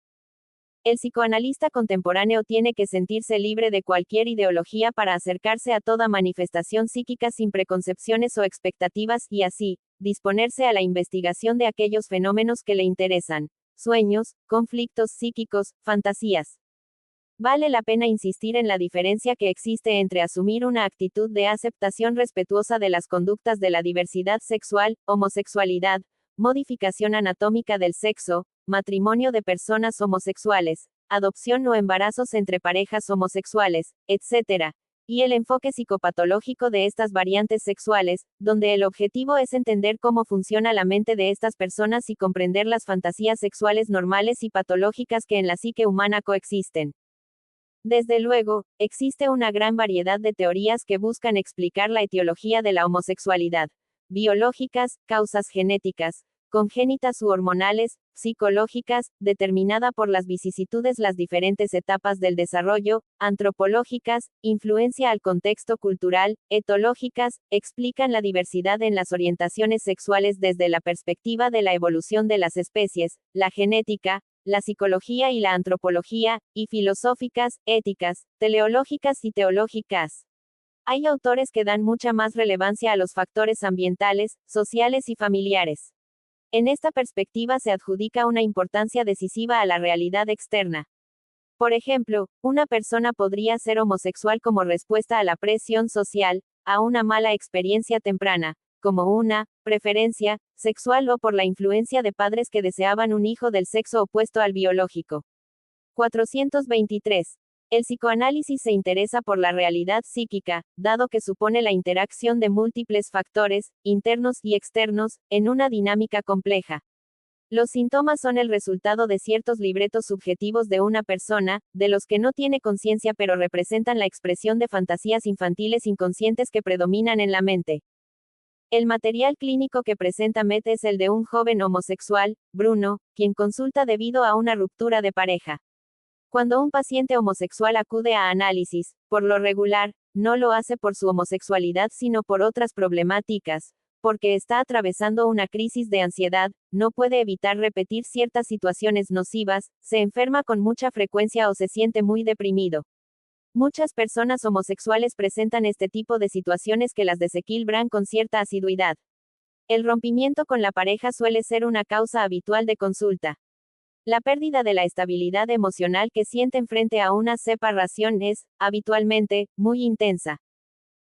El psicoanalista contemporáneo tiene que sentirse libre de cualquier ideología para acercarse a toda manifestación psíquica sin preconcepciones o expectativas y así, disponerse a la investigación de aquellos fenómenos que le interesan, sueños, conflictos psíquicos, fantasías. Vale la pena insistir en la diferencia que existe entre asumir una actitud de aceptación respetuosa de las conductas de la diversidad sexual, homosexualidad, modificación anatómica del sexo, matrimonio de personas homosexuales, adopción o embarazos entre parejas homosexuales, etc., y el enfoque psicopatológico de estas variantes sexuales, donde el objetivo es entender cómo funciona la mente de estas personas y comprender las fantasías sexuales normales y patológicas que en la psique humana coexisten. Desde luego, existe una gran variedad de teorías que buscan explicar la etiología de la homosexualidad. Biológicas, causas genéticas, congénitas u hormonales, psicológicas, determinada por las vicisitudes, las diferentes etapas del desarrollo, antropológicas, influencia al contexto cultural, etológicas, explican la diversidad en las orientaciones sexuales desde la perspectiva de la evolución de las especies, la genética, la psicología y la antropología, y filosóficas, éticas, teleológicas y teológicas. Hay autores que dan mucha más relevancia a los factores ambientales, sociales y familiares. En esta perspectiva se adjudica una importancia decisiva a la realidad externa. Por ejemplo, una persona podría ser homosexual como respuesta a la presión social, a una mala experiencia temprana, como una preferencia sexual o por la influencia de padres que deseaban un hijo del sexo opuesto al biológico. 423. El psicoanálisis se interesa por la realidad psíquica, dado que supone la interacción de múltiples factores, internos y externos, en una dinámica compleja. Los síntomas son el resultado de ciertos libretos subjetivos de una persona, de los que no tiene conciencia pero representan la expresión de fantasías infantiles inconscientes que predominan en la mente. El material clínico que presenta Met es el de un joven homosexual, Bruno, quien consulta debido a una ruptura de pareja. Cuando un paciente homosexual acude a análisis, por lo regular, no lo hace por su homosexualidad sino por otras problemáticas, porque está atravesando una crisis de ansiedad, no puede evitar repetir ciertas situaciones nocivas, se enferma con mucha frecuencia o se siente muy deprimido. Muchas personas homosexuales presentan este tipo de situaciones que las desequilibran con cierta asiduidad. El rompimiento con la pareja suele ser una causa habitual de consulta. La pérdida de la estabilidad emocional que sienten frente a una separación es, habitualmente, muy intensa.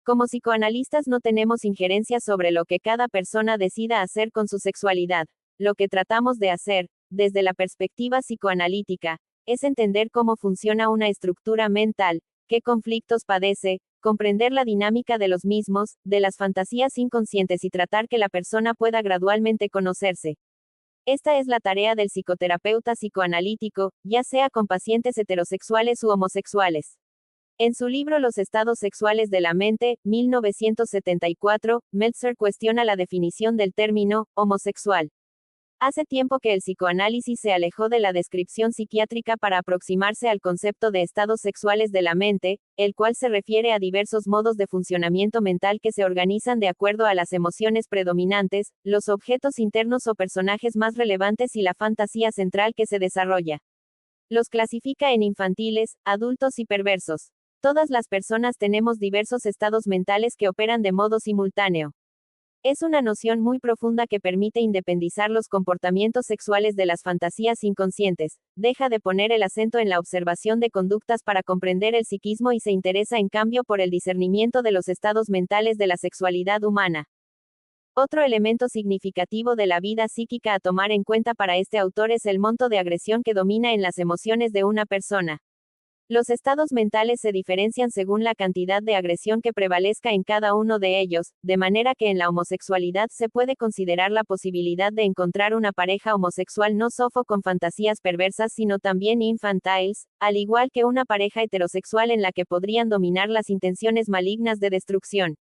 Como psicoanalistas no tenemos injerencia sobre lo que cada persona decida hacer con su sexualidad. Lo que tratamos de hacer, desde la perspectiva psicoanalítica, es entender cómo funciona una estructura mental, qué conflictos padece, comprender la dinámica de los mismos, de las fantasías inconscientes y tratar que la persona pueda gradualmente conocerse. Esta es la tarea del psicoterapeuta psicoanalítico, ya sea con pacientes heterosexuales u homosexuales. En su libro Los estados sexuales de la mente, 1974, Meltzer cuestiona la definición del término homosexual. Hace tiempo que el psicoanálisis se alejó de la descripción psiquiátrica para aproximarse al concepto de estados sexuales de la mente, el cual se refiere a diversos modos de funcionamiento mental que se organizan de acuerdo a las emociones predominantes, los objetos internos o personajes más relevantes y la fantasía central que se desarrolla. Los clasifica en infantiles, adultos y perversos. Todas las personas tenemos diversos estados mentales que operan de modo simultáneo. Es una noción muy profunda que permite independizar los comportamientos sexuales de las fantasías inconscientes, deja de poner el acento en la observación de conductas para comprender el psiquismo y se interesa en cambio por el discernimiento de los estados mentales de la sexualidad humana. Otro elemento significativo de la vida psíquica a tomar en cuenta para este autor es el monto de agresión que domina en las emociones de una persona. Los estados mentales se diferencian según la cantidad de agresión que prevalezca en cada uno de ellos, de manera que en la homosexualidad se puede considerar la posibilidad de encontrar una pareja homosexual no solo con fantasías perversas sino también infantiles, al igual que una pareja heterosexual en la que podrían dominar las intenciones malignas de destrucción.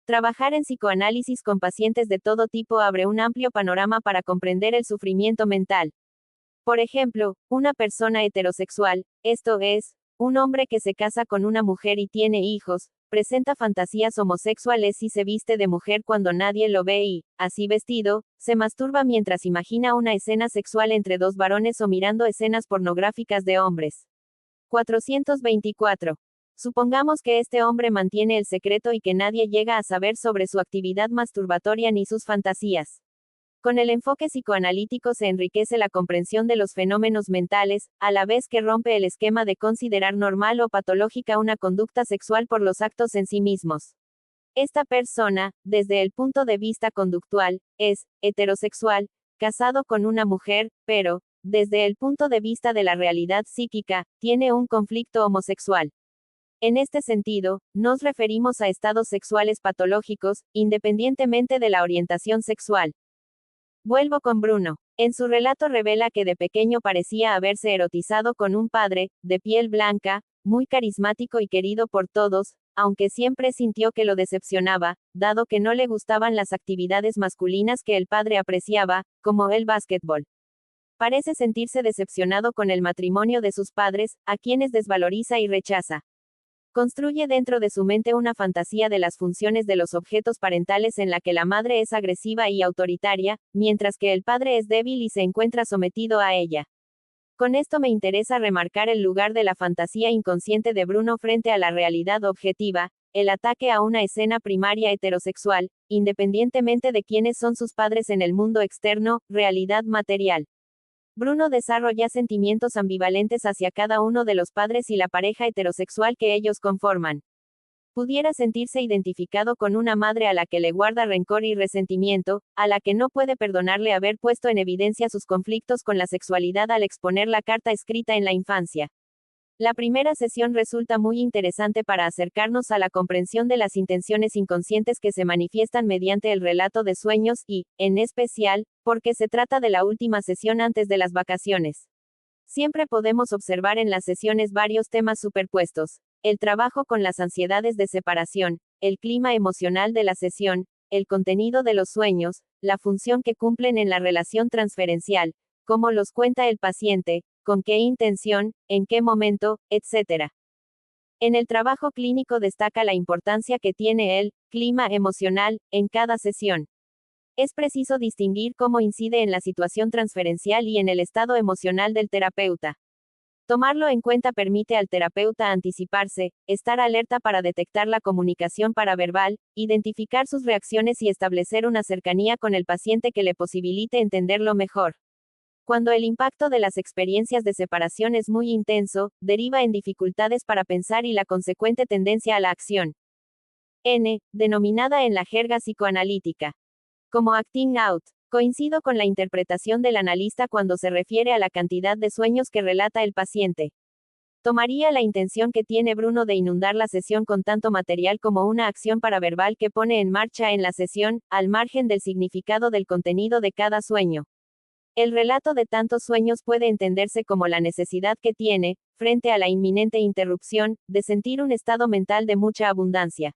Trabajar en psicoanálisis con pacientes de todo tipo abre un amplio panorama para comprender el sufrimiento mental. Por ejemplo, una persona heterosexual, esto es, un hombre que se casa con una mujer y tiene hijos, presenta fantasías homosexuales y se viste de mujer cuando nadie lo ve y, así vestido, se masturba mientras imagina una escena sexual entre dos varones o mirando escenas pornográficas de hombres. 424. Supongamos que este hombre mantiene el secreto y que nadie llega a saber sobre su actividad masturbatoria ni sus fantasías. Con el enfoque psicoanalítico se enriquece la comprensión de los fenómenos mentales, a la vez que rompe el esquema de considerar normal o patológica una conducta sexual por los actos en sí mismos. Esta persona, desde el punto de vista conductual, es heterosexual, casado con una mujer, pero, desde el punto de vista de la realidad psíquica, tiene un conflicto homosexual. En este sentido, nos referimos a estados sexuales patológicos, independientemente de la orientación sexual. Vuelvo con Bruno. En su relato revela que de pequeño parecía haberse erotizado con un padre, de piel blanca, muy carismático y querido por todos, aunque siempre sintió que lo decepcionaba, dado que no le gustaban las actividades masculinas que el padre apreciaba, como el básquetbol. Parece sentirse decepcionado con el matrimonio de sus padres, a quienes desvaloriza y rechaza. Construye dentro de su mente una fantasía de las funciones de los objetos parentales en la que la madre es agresiva y autoritaria, mientras que el padre es débil y se encuentra sometido a ella. Con esto me interesa remarcar el lugar de la fantasía inconsciente de Bruno frente a la realidad objetiva, el ataque a una escena primaria heterosexual, independientemente de quiénes son sus padres en el mundo externo, realidad material. Bruno desarrolla sentimientos ambivalentes hacia cada uno de los padres y la pareja heterosexual que ellos conforman. Pudiera sentirse identificado con una madre a la que le guarda rencor y resentimiento, a la que no puede perdonarle haber puesto en evidencia sus conflictos con la sexualidad al exponer la carta escrita en la infancia. La primera sesión resulta muy interesante para acercarnos a la comprensión de las intenciones inconscientes que se manifiestan mediante el relato de sueños y, en especial, porque se trata de la última sesión antes de las vacaciones. Siempre podemos observar en las sesiones varios temas superpuestos: el trabajo con las ansiedades de separación, el clima emocional de la sesión, el contenido de los sueños, la función que cumplen en la relación transferencial, cómo los cuenta el paciente, con qué intención, en qué momento, etc. En el trabajo clínico destaca la importancia que tiene el clima emocional en cada sesión. Es preciso distinguir cómo incide en la situación transferencial y en el estado emocional del terapeuta. Tomarlo en cuenta permite al terapeuta anticiparse, estar alerta para detectar la comunicación paraverbal, identificar sus reacciones y establecer una cercanía con el paciente que le posibilite entenderlo mejor. Cuando el impacto de las experiencias de separación es muy intenso, deriva en dificultades para pensar y la consecuente tendencia a la acción. N, denominada en la jerga psicoanalítica como acting out. Coincido con la interpretación del analista cuando se refiere a la cantidad de sueños que relata el paciente. Tomaría la intención que tiene Bruno de inundar la sesión con tanto material como una acción paraverbal que pone en marcha en la sesión, al margen del significado del contenido de cada sueño. El relato de tantos sueños puede entenderse como la necesidad que tiene, frente a la inminente interrupción, de sentir un estado mental de mucha abundancia.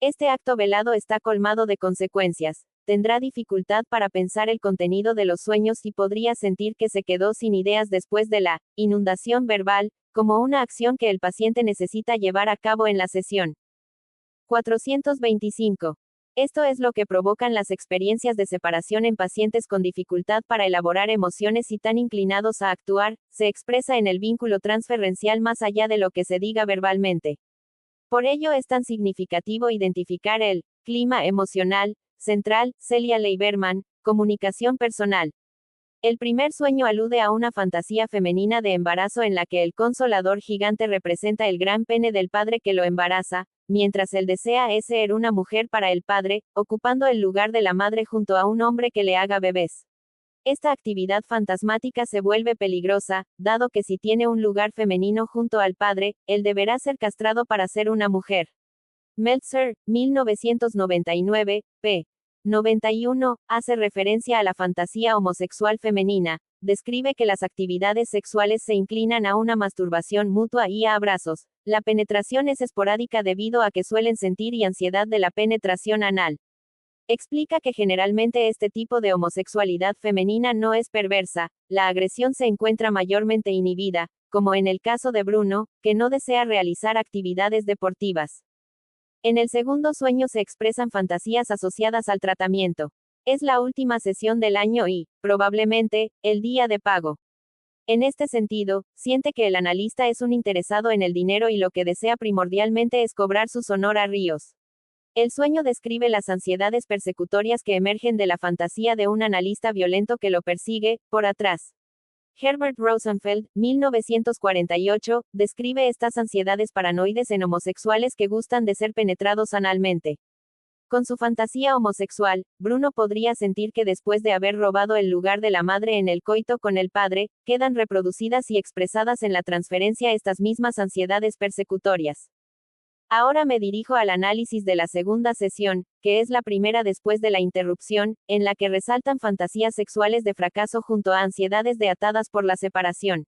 Este acto velado está colmado de consecuencias. Tendrá dificultad para pensar el contenido de los sueños y podría sentir que se quedó sin ideas después de la inundación verbal, como una acción que el paciente necesita llevar a cabo en la sesión. 425. Esto es lo que provocan las experiencias de separación en pacientes con dificultad para elaborar emociones y tan inclinados a actuar, se expresa en el vínculo transferencial más allá de lo que se diga verbalmente. Por ello es tan significativo identificar el clima emocional central, Celia Leiberman, comunicación personal. El primer sueño alude a una fantasía femenina de embarazo en la que el consolador gigante representa el gran pene del padre que lo embaraza, mientras él desea ser una mujer para el padre, ocupando el lugar de la madre junto a un hombre que le haga bebés. Esta actividad fantasmática se vuelve peligrosa, dado que si tiene un lugar femenino junto al padre, él deberá ser castrado para ser una mujer. Meltzer, 1999, p. 91, hace referencia a la fantasía homosexual femenina, describe que las actividades sexuales se inclinan a una masturbación mutua y a abrazos. La penetración es esporádica debido a que suelen sentir y ansiedad de la penetración anal. Explica que generalmente este tipo de homosexualidad femenina no es perversa, la agresión se encuentra mayormente inhibida, como en el caso de Bruno, que no desea realizar actividades deportivas. En el segundo sueño se expresan fantasías asociadas al tratamiento. Es la última sesión del año y, probablemente, el día de pago. En este sentido, siente que el analista es un interesado en el dinero y lo que desea primordialmente es cobrar su honor a Ríos. El sueño describe las ansiedades persecutorias que emergen de la fantasía de un analista violento que lo persigue, por atrás. Herbert Rosenfeld, 1948, describe estas ansiedades paranoides en homosexuales que gustan de ser penetrados analmente. Con su fantasía homosexual, Bruno podría sentir que después de haber robado el lugar de la madre en el coito con el padre, quedan reproducidas y expresadas en la transferencia estas mismas ansiedades persecutorias. Ahora me dirijo al análisis de la segunda sesión, que es la primera después de la interrupción, en la que resaltan fantasías sexuales de fracaso junto a ansiedades de atadas por la separación.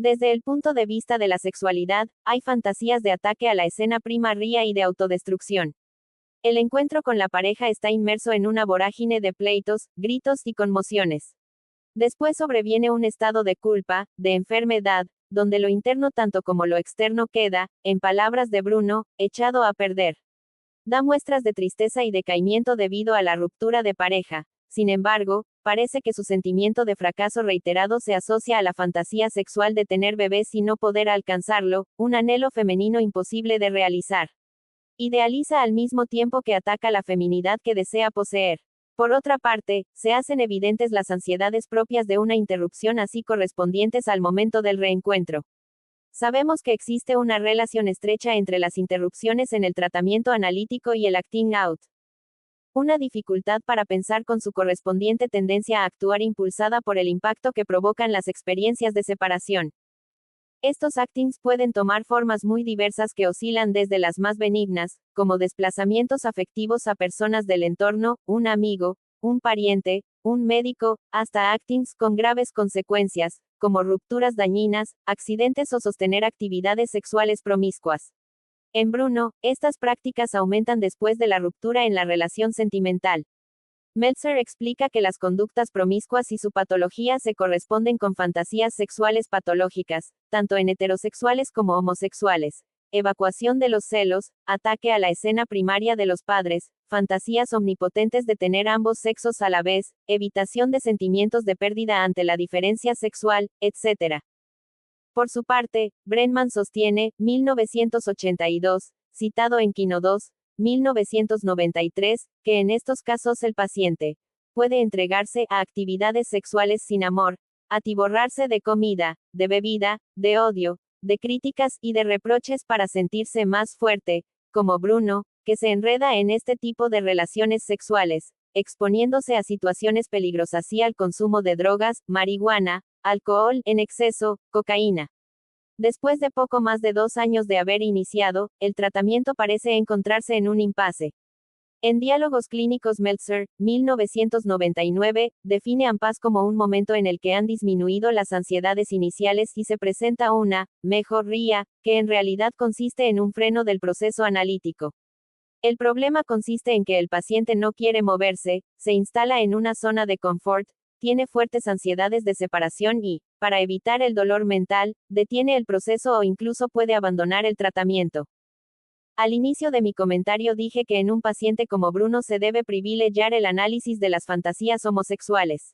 Desde el punto de vista de la sexualidad, hay fantasías de ataque a la escena primaria y de autodestrucción. El encuentro con la pareja está inmerso en una vorágine de pleitos, gritos y conmociones. Después sobreviene un estado de culpa, de enfermedad, donde lo interno tanto como lo externo queda, en palabras de Bruno, echado a perder. Da muestras de tristeza y decaimiento debido a la ruptura de pareja. Sin embargo, parece que su sentimiento de fracaso reiterado se asocia a la fantasía sexual de tener bebés y no poder alcanzarlo, un anhelo femenino imposible de realizar. Idealiza al mismo tiempo que ataca la feminidad que desea poseer. Por otra parte, se hacen evidentes las ansiedades propias de una interrupción así correspondientes al momento del reencuentro. Sabemos que existe una relación estrecha entre las interrupciones en el tratamiento analítico y el acting out. Una dificultad para pensar con su correspondiente tendencia a actuar impulsada por el impacto que provocan las experiencias de separación. Estos actings pueden tomar formas muy diversas que oscilan desde las más benignas, como desplazamientos afectivos a personas del entorno, un amigo, un pariente, un médico, hasta actings con graves consecuencias, como rupturas dañinas, accidentes o sostener actividades sexuales promiscuas. En Bruno, estas prácticas aumentan después de la ruptura en la relación sentimental. Meltzer explica que las conductas promiscuas y su patología se corresponden con fantasías sexuales patológicas, tanto en heterosexuales como homosexuales. Evacuación de los celos, ataque a la escena primaria de los padres, fantasías omnipotentes de tener ambos sexos a la vez, evitación de sentimientos de pérdida ante la diferencia sexual, etc. Por su parte, Brenman sostiene, 1982, citado en Kino 2, 1993, que en estos casos el paciente puede entregarse a actividades sexuales sin amor, atiborrarse de comida, de bebida, de odio, de críticas y de reproches para sentirse más fuerte, como Bruno, que se enreda en este tipo de relaciones sexuales, exponiéndose a situaciones peligrosas y al consumo de drogas, marihuana, alcohol en exceso, cocaína. Después de poco más de 2 años de haber iniciado, el tratamiento parece encontrarse en un impasse. En Diálogos Clínicos Meltzer, 1999, define AMPAS como un momento en el que han disminuido las ansiedades iniciales y se presenta una mejoría, que en realidad consiste en un freno del proceso analítico. El problema consiste en que el paciente no quiere moverse, se instala en una zona de confort, tiene fuertes ansiedades de separación y, para evitar el dolor mental, detiene el proceso o incluso puede abandonar el tratamiento. Al inicio de mi comentario dije que en un paciente como Bruno se debe privilegiar el análisis de las fantasías homosexuales.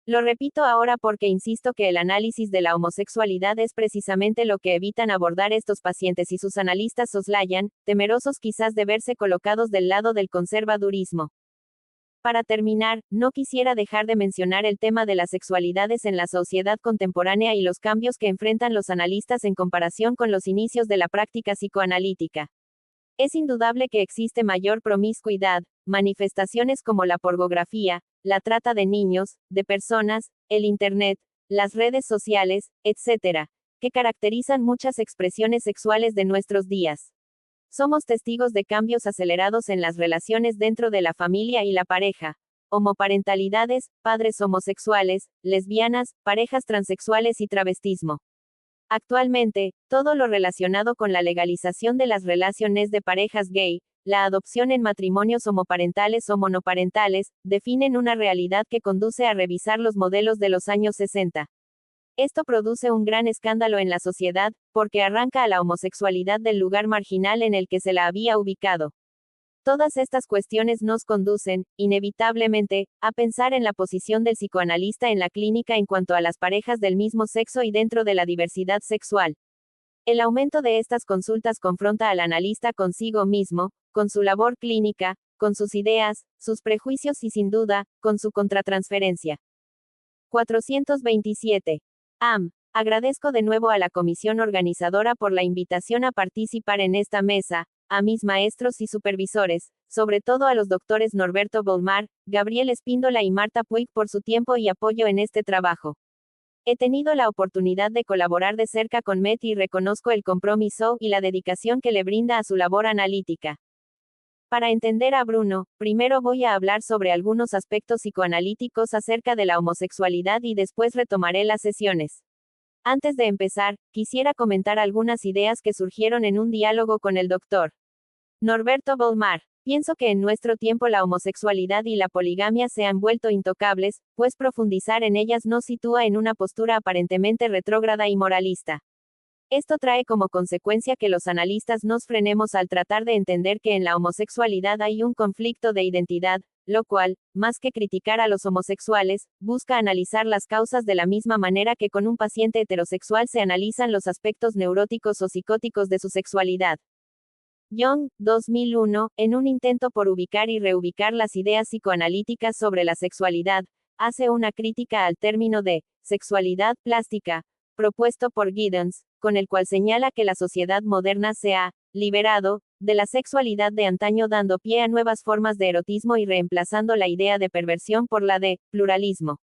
Lo repito ahora porque insisto que el análisis de la homosexualidad es precisamente lo que evitan abordar estos pacientes y sus analistas soslayan, temerosos quizás de verse colocados del lado del conservadurismo. Para terminar, no quisiera dejar de mencionar el tema de las sexualidades en la sociedad contemporánea y los cambios que enfrentan los analistas en comparación con los inicios de la práctica psicoanalítica. Es indudable que existe mayor promiscuidad, manifestaciones como la pornografía, la trata de niños, de personas, el Internet, las redes sociales, etc., que caracterizan muchas expresiones sexuales de nuestros días. Somos testigos de cambios acelerados en las relaciones dentro de la familia y la pareja. Homoparentalidades, padres homosexuales, lesbianas, parejas transexuales y travestismo. Actualmente, todo lo relacionado con la legalización de las relaciones de parejas gay, la adopción en matrimonios homoparentales o monoparentales, definen una realidad que conduce a revisar los modelos de los años 60. Esto produce un gran escándalo en la sociedad, porque arranca a la homosexualidad del lugar marginal en el que se la había ubicado. Todas estas cuestiones nos conducen, inevitablemente, a pensar en la posición del psicoanalista en la clínica en cuanto a las parejas del mismo sexo y dentro de la diversidad sexual. El aumento de estas consultas confronta al analista consigo mismo, con su labor clínica, con sus ideas, sus prejuicios y sin duda, con su contratransferencia. 427. Agradezco de nuevo a la comisión organizadora por la invitación a participar en esta mesa, a mis maestros y supervisores, sobre todo a los doctores Norberto Bolmar, Gabriel Espíndola y Marta Puig por su tiempo y apoyo en este trabajo. He tenido la oportunidad de colaborar de cerca con Met y reconozco el compromiso y la dedicación que le brinda a su labor analítica. Para entender a Bruno, primero voy a hablar sobre algunos aspectos psicoanalíticos acerca de la homosexualidad y después retomaré las sesiones. Antes de empezar, quisiera comentar algunas ideas que surgieron en un diálogo con el Dr. Norberto Volmar. Pienso que en nuestro tiempo la homosexualidad y la poligamia se han vuelto intocables, pues profundizar en ellas nos sitúa en una postura aparentemente retrógrada y moralista. Esto trae como consecuencia que los analistas nos frenemos al tratar de entender que en la homosexualidad hay un conflicto de identidad, lo cual, más que criticar a los homosexuales, busca analizar las causas de la misma manera que con un paciente heterosexual se analizan los aspectos neuróticos o psicóticos de su sexualidad. Jung, 2001, en un intento por ubicar y reubicar las ideas psicoanalíticas sobre la sexualidad, hace una crítica al término de sexualidad plástica, propuesto por Giddens, con el cual señala que la sociedad moderna se ha liberado de la sexualidad de antaño, dando pie a nuevas formas de erotismo y reemplazando la idea de perversión por la de pluralismo.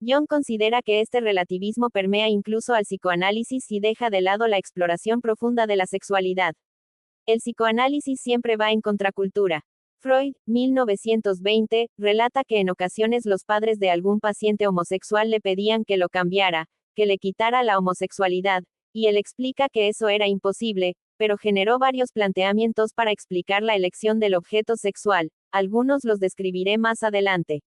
Jung considera que este relativismo permea incluso al psicoanálisis y deja de lado la exploración profunda de la sexualidad. El psicoanálisis siempre va en contracultura. Freud, 1920, relata que en ocasiones los padres de algún paciente homosexual le pedían que lo cambiara, que le quitara la homosexualidad, y él explica que eso era imposible, pero generó varios planteamientos para explicar la elección del objeto sexual, algunos los describiré más adelante.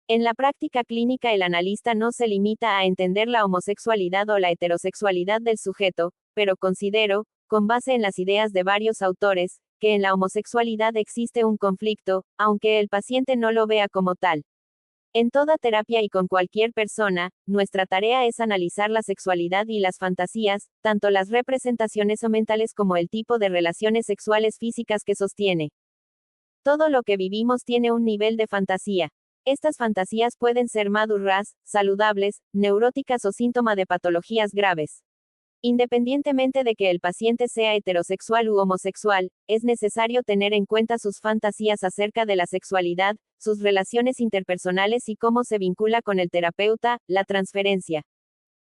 En la práctica clínica el analista no se limita a entender la homosexualidad o la heterosexualidad del sujeto, pero considero, con base en las ideas de varios autores, que en la homosexualidad existe un conflicto, aunque el paciente no lo vea como tal. En toda terapia y con cualquier persona, nuestra tarea es analizar la sexualidad y las fantasías, tanto las representaciones o mentales como el tipo de relaciones sexuales físicas que sostiene. Todo lo que vivimos tiene un nivel de fantasía. Estas fantasías pueden ser maduras, saludables, neuróticas o síntoma de patologías graves. Independientemente de que el paciente sea heterosexual u homosexual, es necesario tener en cuenta sus fantasías acerca de la sexualidad, sus relaciones interpersonales y cómo se vincula con el terapeuta, la transferencia.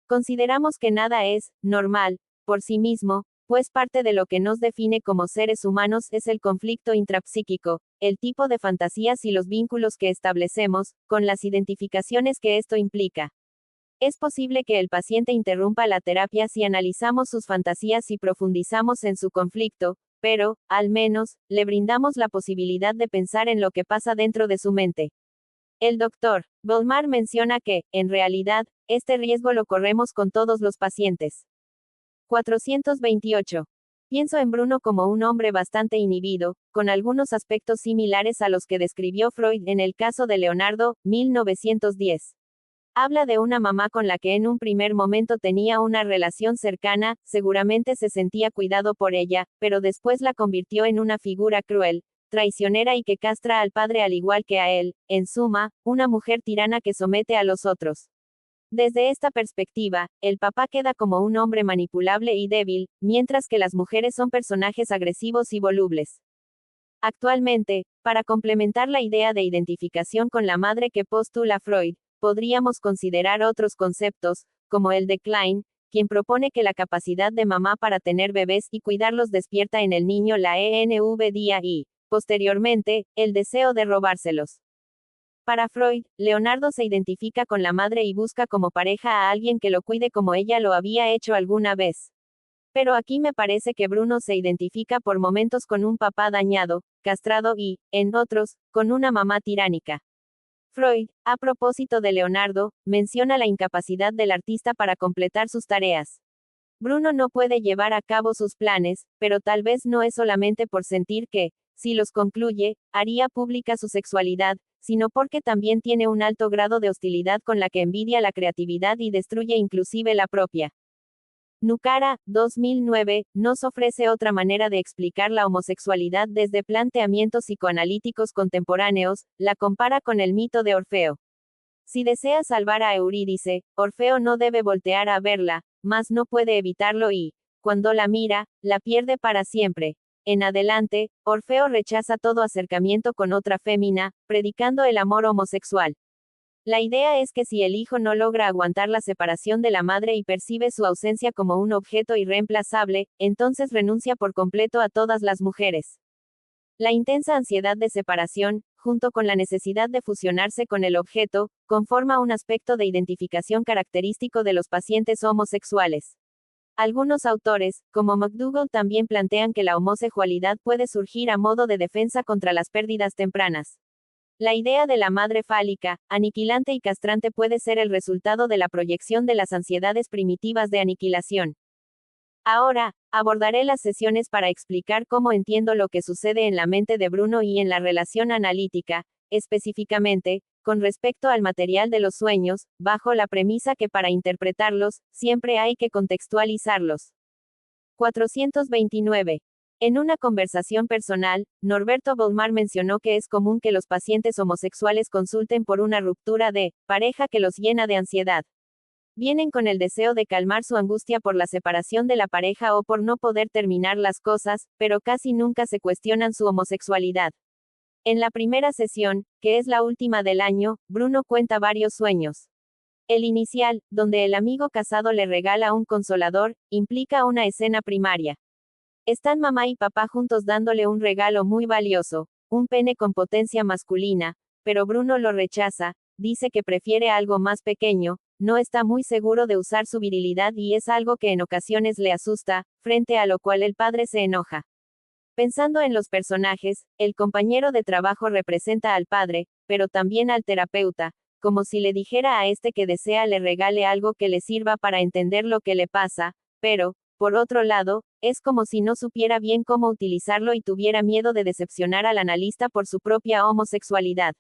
Consideramos que nada es normal por sí mismo, pues parte de lo que nos define como seres humanos es el conflicto intrapsíquico, el tipo de fantasías y los vínculos que establecemos, con las identificaciones que esto implica. Es posible que el paciente interrumpa la terapia si analizamos sus fantasías y profundizamos en su conflicto, pero, al menos, le brindamos la posibilidad de pensar en lo que pasa dentro de su mente. El Dr. Volmar menciona que, en realidad, este riesgo lo corremos con todos los pacientes. 428. Pienso en Bruno como un hombre bastante inhibido, con algunos aspectos similares a los que describió Freud en el caso de Leonardo, 1910. Habla de una mamá con la que en un primer momento tenía una relación cercana, seguramente se sentía cuidado por ella, pero después la convirtió en una figura cruel, traicionera y que castra al padre al igual que a él, en suma, una mujer tirana que somete a los otros. Desde esta perspectiva, el papá queda como un hombre manipulable y débil, mientras que las mujeres son personajes agresivos y volubles. Actualmente, para complementar la idea de identificación con la madre que postula Freud, podríamos considerar otros conceptos, como el de Klein, quien propone que la capacidad de mamá para tener bebés y cuidarlos despierta en el niño la ENVDIA y, posteriormente, el deseo de robárselos. Para Freud, Leonardo se identifica con la madre y busca como pareja a alguien que lo cuide como ella lo había hecho alguna vez. Pero aquí me parece que Bruno se identifica por momentos con un papá dañado, castrado y, en otros, con una mamá tiránica. Freud, a propósito de Leonardo, menciona la incapacidad del artista para completar sus tareas. Bruno no puede llevar a cabo sus planes, pero tal vez no es solamente por sentir que, si los concluye, haría pública su sexualidad, sino porque también tiene un alto grado de hostilidad con la que envidia la creatividad y destruye inclusive la propia. Nucara, 2009, nos ofrece otra manera de explicar la homosexualidad desde planteamientos psicoanalíticos contemporáneos, la compara con el mito de Orfeo. Si desea salvar a Eurídice, Orfeo no debe voltear a verla, mas no puede evitarlo y, cuando la mira, la pierde para siempre. En adelante, Orfeo rechaza todo acercamiento con otra fémina, predicando el amor homosexual. La idea es que si el hijo no logra aguantar la separación de la madre y percibe su ausencia como un objeto irreemplazable, entonces renuncia por completo a todas las mujeres. La intensa ansiedad de separación, junto con la necesidad de fusionarse con el objeto, conforma un aspecto de identificación característico de los pacientes homosexuales. Algunos autores, como McDougall, también plantean que la homosexualidad puede surgir a modo de defensa contra las pérdidas tempranas. La idea de la madre fálica, aniquilante y castrante puede ser el resultado de la proyección de las ansiedades primitivas de aniquilación. Ahora, abordaré las sesiones para explicar cómo entiendo lo que sucede en la mente de Bruno y en la relación analítica, específicamente, con respecto al material de los sueños, bajo la premisa que para interpretarlos, siempre hay que contextualizarlos. 429. En una conversación personal, Norberto Bolmar mencionó que es común que los pacientes homosexuales consulten por una ruptura de pareja que los llena de ansiedad. Vienen con el deseo de calmar su angustia por la separación de la pareja o por no poder terminar las cosas, pero casi nunca se cuestionan su homosexualidad. En la primera sesión, que es la última del año, Bruno cuenta varios sueños. El inicial, donde el amigo casado le regala un consolador, implica una escena primaria. Están mamá y papá juntos dándole un regalo muy valioso, un pene con potencia masculina, pero Bruno lo rechaza, dice que prefiere algo más pequeño, no está muy seguro de usar su virilidad y es algo que en ocasiones le asusta, frente a lo cual el padre se enoja. Pensando en los personajes, el compañero de trabajo representa al padre, pero también al terapeuta, como si le dijera a este que desea le regale algo que le sirva para entender lo que le pasa, pero, por otro lado, es como si no supiera bien cómo utilizarlo y tuviera miedo de decepcionar al analista por su propia homosexualidad.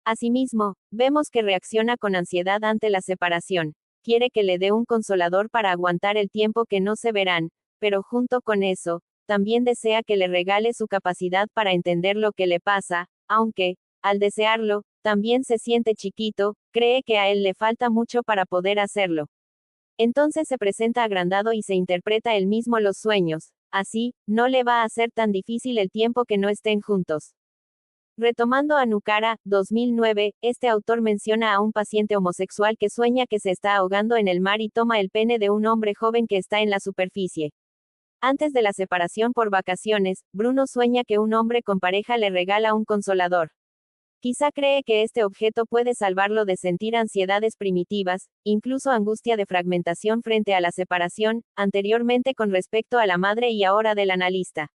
Asimismo, vemos que reacciona con ansiedad ante la separación. Quiere que le dé un consolador para aguantar el tiempo que no se verán, pero junto con eso, también desea que le regale su capacidad para entender lo que le pasa, aunque, al desearlo, también se siente chiquito, cree que a él le falta mucho para poder hacerlo. Entonces se presenta agrandado y se interpreta él mismo los sueños, así, no le va a ser tan difícil el tiempo que no estén juntos. Retomando a Nucara, 2009, este autor menciona a un paciente homosexual que sueña que se está ahogando en el mar y toma el pene de un hombre joven que está en la superficie. Antes de la separación por vacaciones, Bruno sueña que un hombre con pareja le regala un consolador. Quizá cree que este objeto puede salvarlo de sentir ansiedades primitivas, incluso angustia de fragmentación frente a la separación, anteriormente con respecto a la madre y ahora del analista.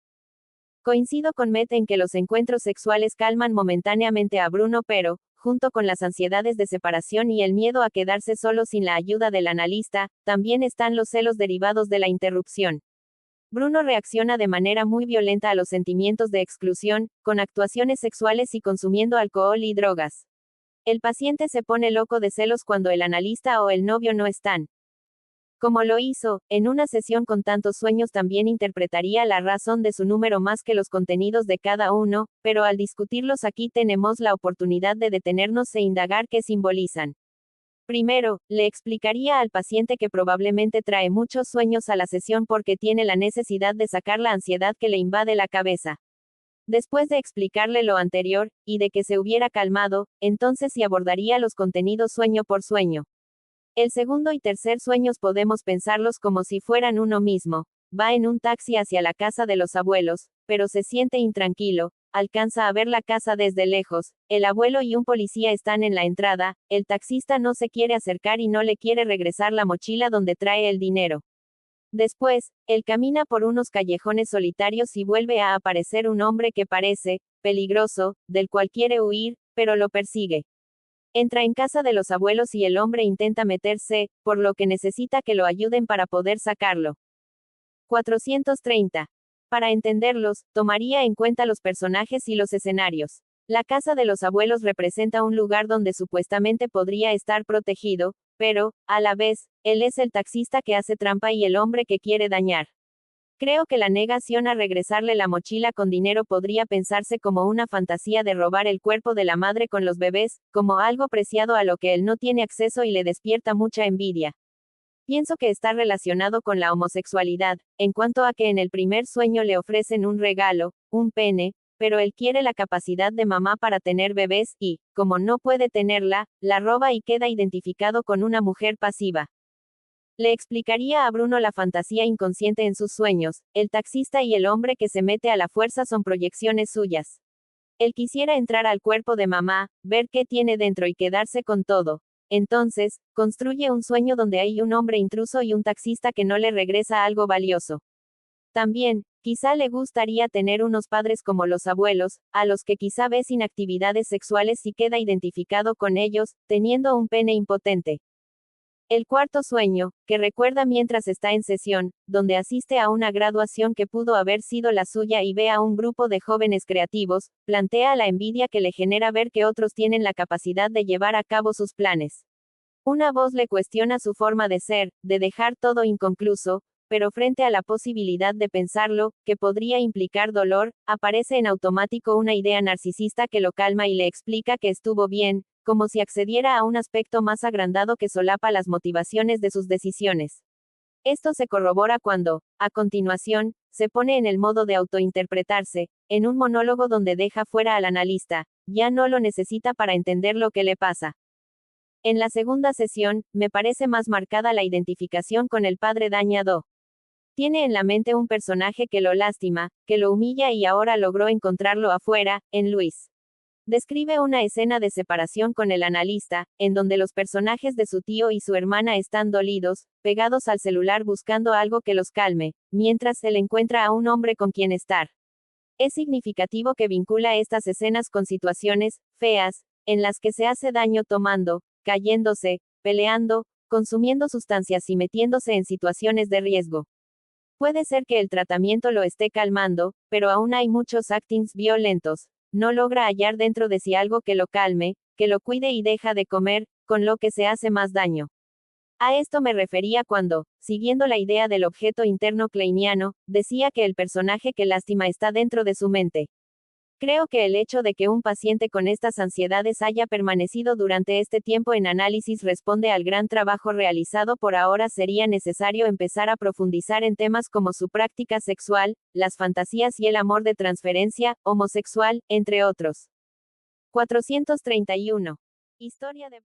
Coincido con Met en que los encuentros sexuales calman momentáneamente a Bruno, pero, junto con las ansiedades de separación y el miedo a quedarse solo sin la ayuda del analista, también están los celos derivados de la interrupción. Bruno reacciona de manera muy violenta a los sentimientos de exclusión, con actuaciones sexuales y consumiendo alcohol y drogas. El paciente se pone loco de celos cuando el analista o el novio no están. Como lo hizo, en una sesión con tantos sueños también interpretaría la razón de su número más que los contenidos de cada uno, pero al discutirlos aquí tenemos la oportunidad de detenernos e indagar qué simbolizan. Primero, le explicaría al paciente que probablemente trae muchos sueños a la sesión porque tiene la necesidad de sacar la ansiedad que le invade la cabeza. Después de explicarle lo anterior, y de que se hubiera calmado, entonces sí abordaría los contenidos sueño por sueño. El segundo y tercer sueños podemos pensarlos como si fueran uno mismo. Va en un taxi hacia la casa de los abuelos, pero se siente intranquilo, alcanza a ver la casa desde lejos, el abuelo y un policía están en la entrada, el taxista no se quiere acercar y no le quiere regresar la mochila donde trae el dinero. Después, él camina por unos callejones solitarios y vuelve a aparecer un hombre que parece peligroso, del cual quiere huir, pero lo persigue. Entra en casa de los abuelos y el hombre intenta meterse, por lo que necesita que lo ayuden para poder sacarlo. 430. Para entenderlos, tomaría en cuenta los personajes y los escenarios. La casa de los abuelos representa un lugar donde supuestamente podría estar protegido, pero, a la vez, él es el taxista que hace trampa y el hombre que quiere dañar. Creo que la negación a regresarle la mochila con dinero podría pensarse como una fantasía de robar el cuerpo de la madre con los bebés, como algo preciado a lo que él no tiene acceso y le despierta mucha envidia. Pienso que está relacionado con la homosexualidad, en cuanto a que en el primer sueño le ofrecen un regalo, un pene, pero él quiere la capacidad de mamá para tener bebés y, como no puede tenerla, la roba y queda identificado con una mujer pasiva. Le explicaría a Bruno la fantasía inconsciente en sus sueños, el taxista y el hombre que se mete a la fuerza son proyecciones suyas. Él quisiera entrar al cuerpo de mamá, ver qué tiene dentro y quedarse con todo. Entonces, construye un sueño donde hay un hombre intruso y un taxista que no le regresa algo valioso. También, quizá le gustaría tener unos padres como los abuelos, a los que quizá ve sin actividades sexuales y queda identificado con ellos, teniendo un pene impotente. El cuarto sueño, que recuerda mientras está en sesión, donde asiste a una graduación que pudo haber sido la suya y ve a un grupo de jóvenes creativos, plantea la envidia que le genera ver que otros tienen la capacidad de llevar a cabo sus planes. Una voz le cuestiona su forma de ser, de dejar todo inconcluso, pero frente a la posibilidad de pensarlo, que podría implicar dolor, aparece en automático una idea narcisista que lo calma y le explica que estuvo bien, como si accediera a un aspecto más agrandado que solapa las motivaciones de sus decisiones. Esto se corrobora cuando, a continuación, se pone en el modo de autointerpretarse, en un monólogo donde deja fuera al analista, ya no lo necesita para entender lo que le pasa. En la segunda sesión, me parece más marcada la identificación con el padre dañado. Tiene en la mente un personaje que lo lastima, que lo humilla y ahora logró encontrarlo afuera, en Luis. Describe una escena de separación con el analista, en donde los personajes de su tío y su hermana están dolidos, pegados al celular buscando algo que los calme, mientras él encuentra a un hombre con quien estar. Es significativo que vincula estas escenas con situaciones feas, en las que se hace daño tomando, cayéndose, peleando, consumiendo sustancias y metiéndose en situaciones de riesgo. Puede ser que el tratamiento lo esté calmando, pero aún hay muchos actings violentos. No logra hallar dentro de sí algo que lo calme, que lo cuide y deja de comer, con lo que se hace más daño. A esto me refería cuando, siguiendo la idea del objeto interno kleiniano, decía que el personaje que lastima está dentro de su mente. Creo que el hecho de que un paciente con estas ansiedades haya permanecido durante este tiempo en análisis responde al gran trabajo realizado. Por ahora sería necesario empezar a profundizar en temas como su práctica sexual, las fantasías y el amor de transferencia, homosexual, entre otros. 431. Historia de